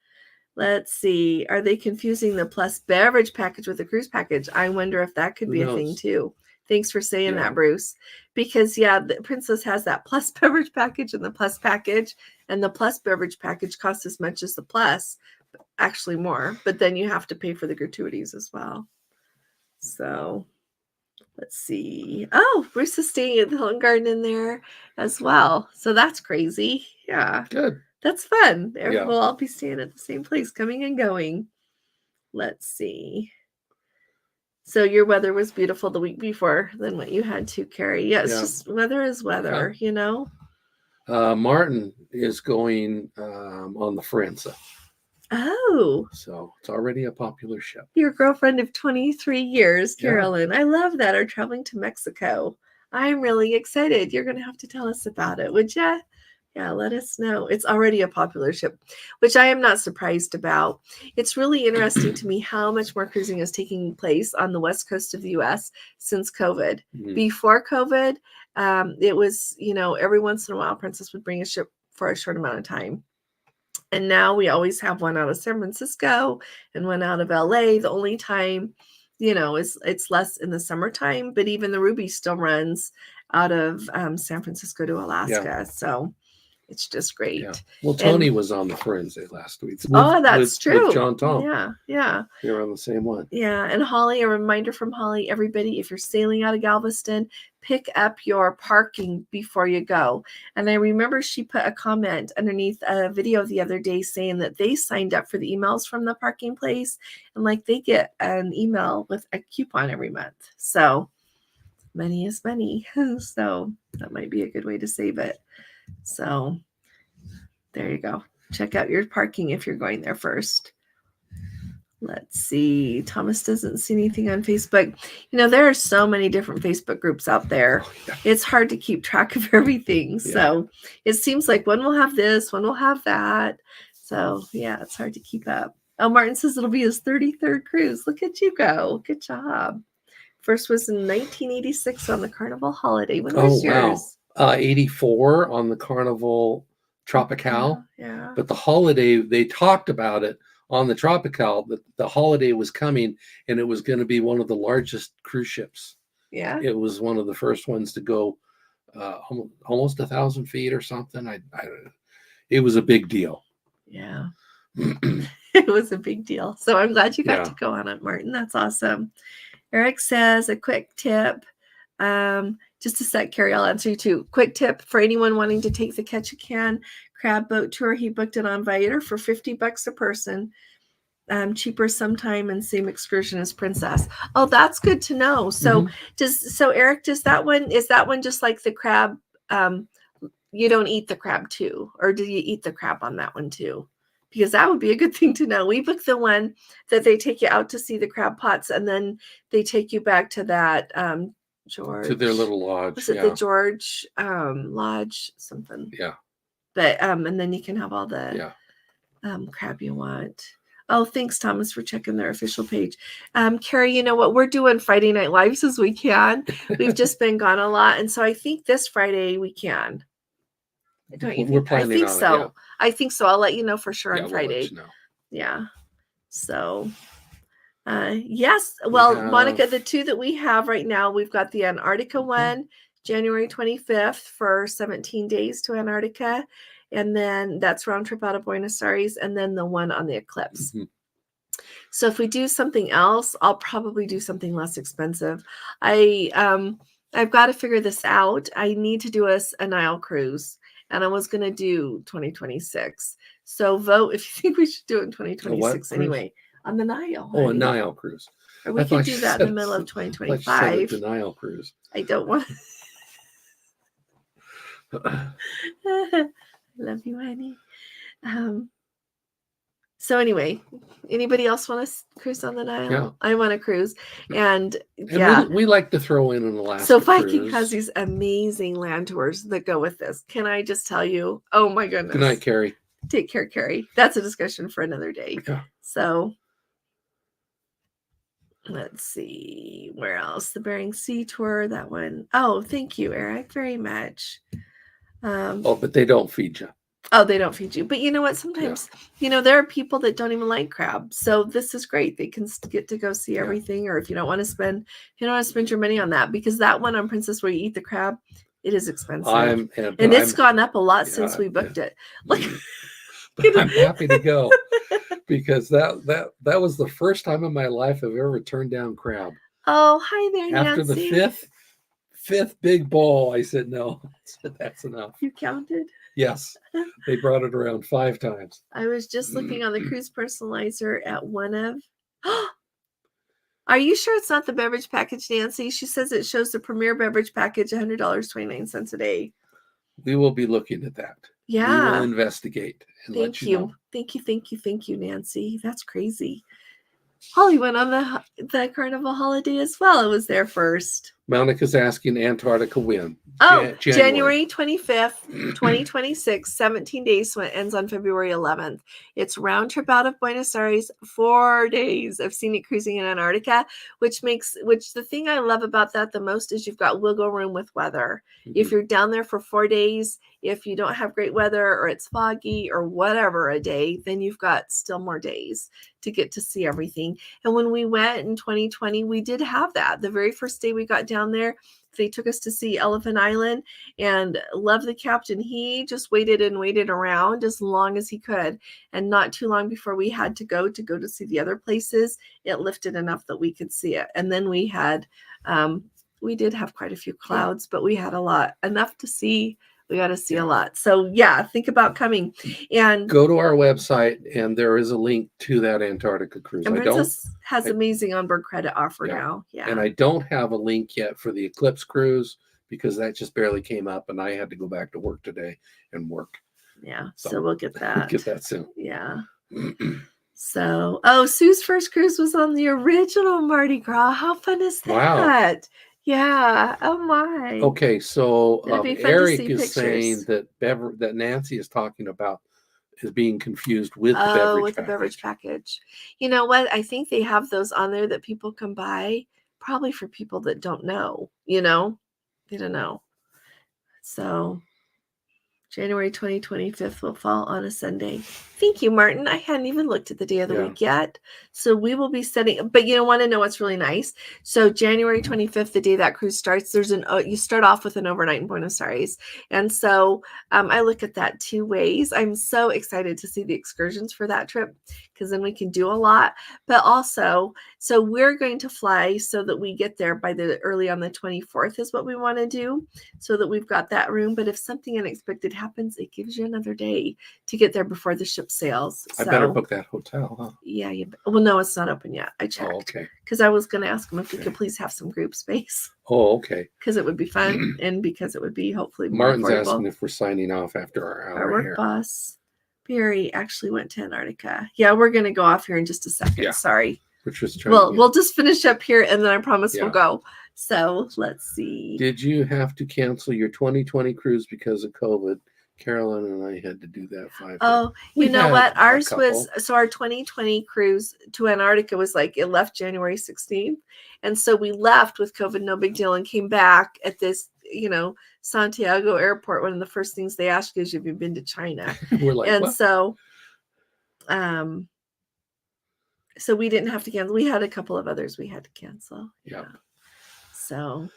S1: Let's see. Are they confusing the plus beverage package with the cruise package? I wonder if that could be a thing too. Thanks for saying that, Bruce. Because the Princess has that plus beverage package and the plus package, and the plus beverage package costs as much as the plus, actually more. But then you have to pay for the gratuities as well. So let's see. Oh, Bruce is staying at the Hilton Garden in there as well. So that's crazy. Yeah.
S2: Good.
S1: That's fun. We'll all be staying at the same place, coming and going. Let's see. So your weather was beautiful the week before than what you had to, Carrie. Yeah, it's just weather is weather, you know?
S2: Martin is going on the Forenza.
S1: Oh.
S2: So it's already a popular ship.
S1: Your girlfriend of 23 years, Carolyn. I love that. Are traveling to Mexico. I'm really excited. You're going to have to tell us about it, would you? Yeah, let us know. It's already a popular ship, which I am not surprised about. It's really interesting to me how much more cruising is taking place on the west coast of the U.S. since COVID. Before COVID, it was, every once in a while, Princess would bring a ship for a short amount of time. And now we always have one out of San Francisco and one out of LA. The only time, is it's less in the summertime, but even the Ruby still runs out of San Francisco to Alaska. Yeah. So it's just great.
S2: Yeah. Well, Tony was on the Forenza last week.
S1: That's true.
S2: With John Tom.
S1: Yeah.
S2: They were on the same one.
S1: Yeah. And Holly, a reminder from Holly, everybody, if you're sailing out of Galveston, pick up your parking before you go. And I remember she put a comment underneath a video the other day saying that they signed up for the emails from the parking place, and they get an email with a coupon every month. So money is money. So that might be a good way to save it. So there you go. Check out your parking if you're going there first. Let's see. Thomas doesn't see anything on Facebook. There are so many different Facebook groups out there.
S2: Oh, yeah.
S1: It's hard to keep track of everything. Yeah. So it seems like one will have this, one will have that. So yeah, it's hard to keep up. Oh, Martin says it'll be his 33rd cruise. Look at you go. Good job. First was in 1986 on the Carnival Holiday. When was yours?
S2: Wow. 84 on the Carnival Tropical.
S1: Yeah.
S2: But the Holiday, they talked about it on the Tropical, that the Holiday was coming and it was going to be one of the largest cruise ships.
S1: Yeah.
S2: It was one of the first ones to go almost 1,000 feet or something. It was a big deal.
S1: Yeah. It was a big deal. So I'm glad you got to go on it, Martin. That's awesome. Eric says a quick tip. Just a sec, Carrie, I'll answer you too. Quick tip for anyone wanting to take the Catch a Can crab boat tour. He booked it on Viator for $50 a person. Cheaper sometime and same excursion as Princess. Oh, that's good to know. So Eric, is that one just like the crab? You don't eat the crab too, or do you eat the crab on that one too? Because that would be a good thing to know. We booked the one that they take you out to see the crab pots, and then they take you back to that George,
S2: to their little lodge.
S1: Was it the George Lodge something?
S2: Yeah.
S1: But and then you can have all the crab you want. Oh, thanks, Thomas, for checking their official page. Carrie, you know what? We're doing Friday Night Lives as we can. We've just been gone a lot, and so I think this Friday we can. Don't you think? I think so. Yeah. I think so. I'll let you know for sure on Friday. We'll let you know. Yeah. So, yes. Well, Monica, the two that we have right now, we've got the Antarctica one, January 25th for 17 days to Antarctica. And then that's round trip out of Buenos Aires. And then the one on the eclipse. So if we do something else, I'll probably do something less expensive. I've got to figure this out. I need to do a Nile cruise. And I was going to do 2026. So vote if you think we should do it in 2026 anyway. On the Nile.
S2: Oh, a Nile cruise.
S1: Or we could do that in the middle of 2025.
S2: The Nile cruise.
S1: I don't want I love you, honey. So anyway, anybody else want to cruise on the Nile?
S2: Yeah.
S1: I want to cruise. And
S2: we like to throw in an Alaska
S1: So Viking has these amazing land tours that go with this. Can I just tell you? Oh my goodness.
S2: Good night, Carrie.
S1: Take care, Carrie. That's a discussion for another day.
S2: Yeah. So
S1: let's see. Where else? The Bering Sea tour, that one. Oh, thank you, Eric, very much.
S2: But they don't feed you.
S1: Oh, they don't feed you. But you know what? Sometimes, there are people that don't even like crab. So this is great. They can get to go see everything. Or if you don't want to spend your money on that, because that one on Princess where you eat the crab, it is expensive. It's gone up a lot since we booked it. Like,
S2: but I'm happy to go because that was the first time in my life I've ever turned down crab.
S1: Oh, hi there, Nancy.
S2: After the fifth big bowl, I said, no, that's enough.
S1: You counted?
S2: Yes, they brought it around 5 times.
S1: I was just looking on the cruise personalizer at one of. Are you sure it's not the beverage package, Nancy? She says it shows the premier beverage package, $100.29 a day.
S2: We will be looking at that.
S1: Yeah,
S2: we will investigate and let you know.
S1: Thank you, Nancy. That's crazy. Holly went on the Carnival Holiday as well. It was there first.
S2: Monica's asking Antarctica when?
S1: Oh, January 25th, 2026, 17 days, so it ends on February 11th. It's round trip out of Buenos Aires, 4 days of scenic cruising in Antarctica, which the thing I love about that the most is you've got wiggle room with weather. If you're down there for 4 days, if you don't have great weather or it's foggy or whatever a day, then you've got still more days to get to see everything. And when we went in 2020, we did have that. The very first day we got down there, they took us to see Elephant Island, and love the captain. He just waited around as long as he could. And not too long before we had to go to see the other places, it lifted enough that we could see it. And then we had, we did have quite a few clouds, but we had enough to see. We got to see a lot. So yeah, think about coming and
S2: go to our website, and there is a link to that Antarctica cruise.
S1: And Princess has amazing onboard credit offer now. Yeah.
S2: And I don't have a link yet for the Eclipse cruise because that just barely came up, and I had to go back to work today and work.
S1: Yeah. So we'll get that.
S2: Get that soon.
S1: Yeah. So, Sue's first cruise was on the original Mardi Gras. How fun is that?
S2: Wow.
S1: Yeah. Oh my.
S2: Okay, so Eric is saying that that Nancy is talking about is being confused with the beverage
S1: package. You know what? I think they have those on there that people can buy, probably for people that don't know. They don't know. So January 2025 will fall on a Sunday. Thank you, Martin. I hadn't even looked at the day of the week yet. So we will be setting, but you want to know what's really nice? So January 25th, the day that cruise starts, you start off with an overnight in Buenos Aires. And so I look at that two ways. I'm so excited to see the excursions for that trip because then we can do a lot. But also, so we're going to fly so that we get there by early on the 24th is what we want to do so that we've got that room. But if something unexpected happens, it gives you another day to get there before the ship sails.
S2: I better book that hotel, huh?
S1: Yeah. Well, no, it's not open yet. I checked.
S2: Oh, okay.
S1: Because I was going to ask them if we could please have some group space.
S2: Oh, okay.
S1: Because it would be fun and because it would be hopefully more
S2: Martin's
S1: affordable.
S2: Asking if we're signing off after our
S1: work boss. Barry actually went to Antarctica. Yeah, we're going to go off here in just a second. Yeah. Sorry. We'll just finish up here and then I promise we'll go. So let's see.
S2: Did you have to cancel your 2020 cruise because of COVID? Carolyn and I had to do that 5 times.
S1: Oh, you know what? Ours was, so our 2020 cruise to Antarctica was like, it left January 16th. And so we left with COVID, no big deal, and came back at this, Santiago airport. One of the first things they ask you is, have you been to China?
S2: We're like,
S1: and
S2: what?
S1: So we didn't have to cancel. We had a couple of others we had to cancel.
S2: Yeah.
S1: So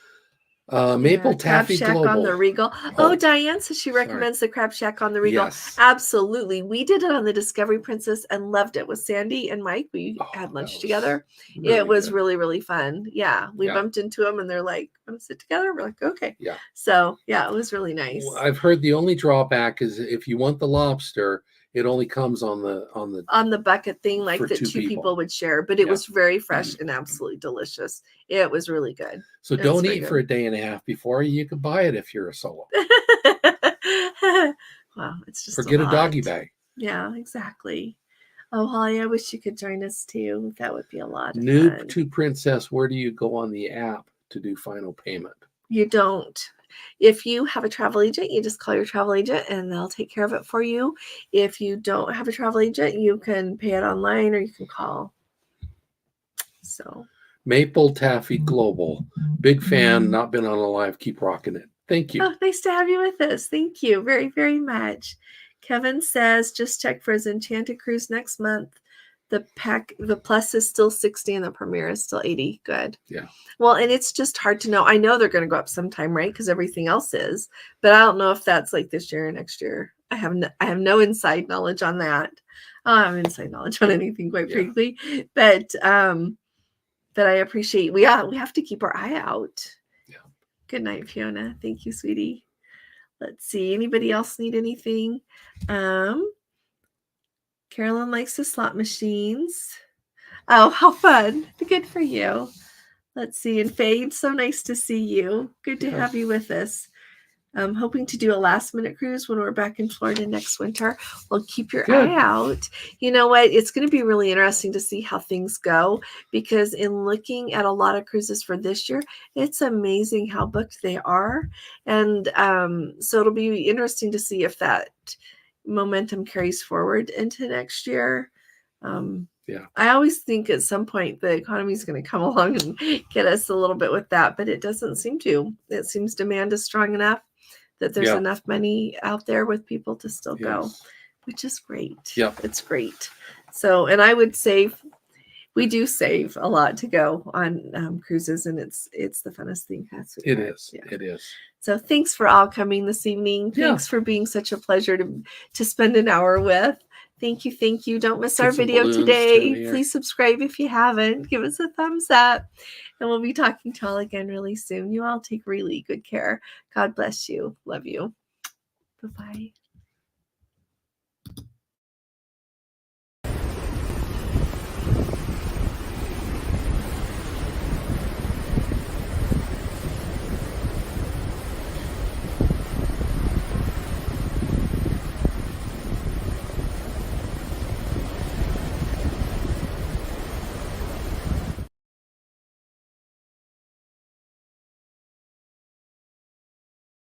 S2: Maple Taffy
S1: Crab Shack
S2: Global
S1: on the Regal. Oh, Diane says she recommends the Crab Shack on the Regal.
S2: Yes.
S1: Absolutely. We did it on the Discovery Princess and loved it with Sandy and Mike. We had lunch together. It was really, really fun. Yeah. We bumped into them and they're like, want to sit together? We're like, okay.
S2: Yeah.
S1: So yeah, it was really nice.
S2: Well, I've heard the only drawback is if you want the lobster, it only comes on the
S1: bucket thing, like that two people would share, but it was very fresh and absolutely delicious. It was really good.
S2: So don't eat for a day and a half before you can buy it if you're a solo.
S1: Wow, it's just
S2: forget a doggy bag.
S1: Yeah, exactly. Oh, Holly, I wish you could join us too. That would be a lot of
S2: Noob
S1: fun.
S2: to Princess, where do you go on the app to do final payment?
S1: You don't. If you have a travel agent, you just call your travel agent and they'll take care of it for you. If you don't have a travel agent, you can pay it online or you can call. So
S2: Maple Taffy Global. Big fan, not been on a live. Keep rocking it. Thank you.
S1: Oh, nice to have you with us. Thank you very, very much. Kevin says, just check for his Enchanted cruise next month. The plus is still 60 and the Premier is still 80. Good.
S2: Yeah.
S1: Well, and it's just hard to know. I know they're going to go up sometime, right? Because everything else is, but I don't know if that's like this year or next year. I have no inside knowledge on that. I don't have inside knowledge on anything, quite frankly. But I appreciate. We have to keep our eye out.
S2: Yeah.
S1: Good night, Fiona. Thank you, sweetie. Let's see. Anybody else need anything? Carolyn likes the slot machines. Oh, how fun. Good for you. Let's see. And Fade, so nice to see you. Good to have you with us. I'm hoping to do a last minute cruise when we're back in Florida next winter. Well, keep your eye out. You know what? It's going to be really interesting to see how things go because in looking at a lot of cruises for this year, it's amazing how booked they are. And so it'll be interesting to see if that momentum carries forward into next year. I always think at some point the economy is going to come along and get us a little bit with that, but it doesn't seem to. It seems demand is strong enough that there's enough money out there with people to still go, which is great. It's great. So, and I would save, we do save a lot to go on cruises, and it's the funnest thing.
S2: It is. It is.
S1: So thanks for all coming this evening. Thanks for being such a pleasure to spend an hour with. Thank you. Thank you. Don't miss our video today. Please subscribe if you haven't. Give us a thumbs up. And we'll be talking to all again really soon. You all take really good care. God bless you. Love you. Bye-bye.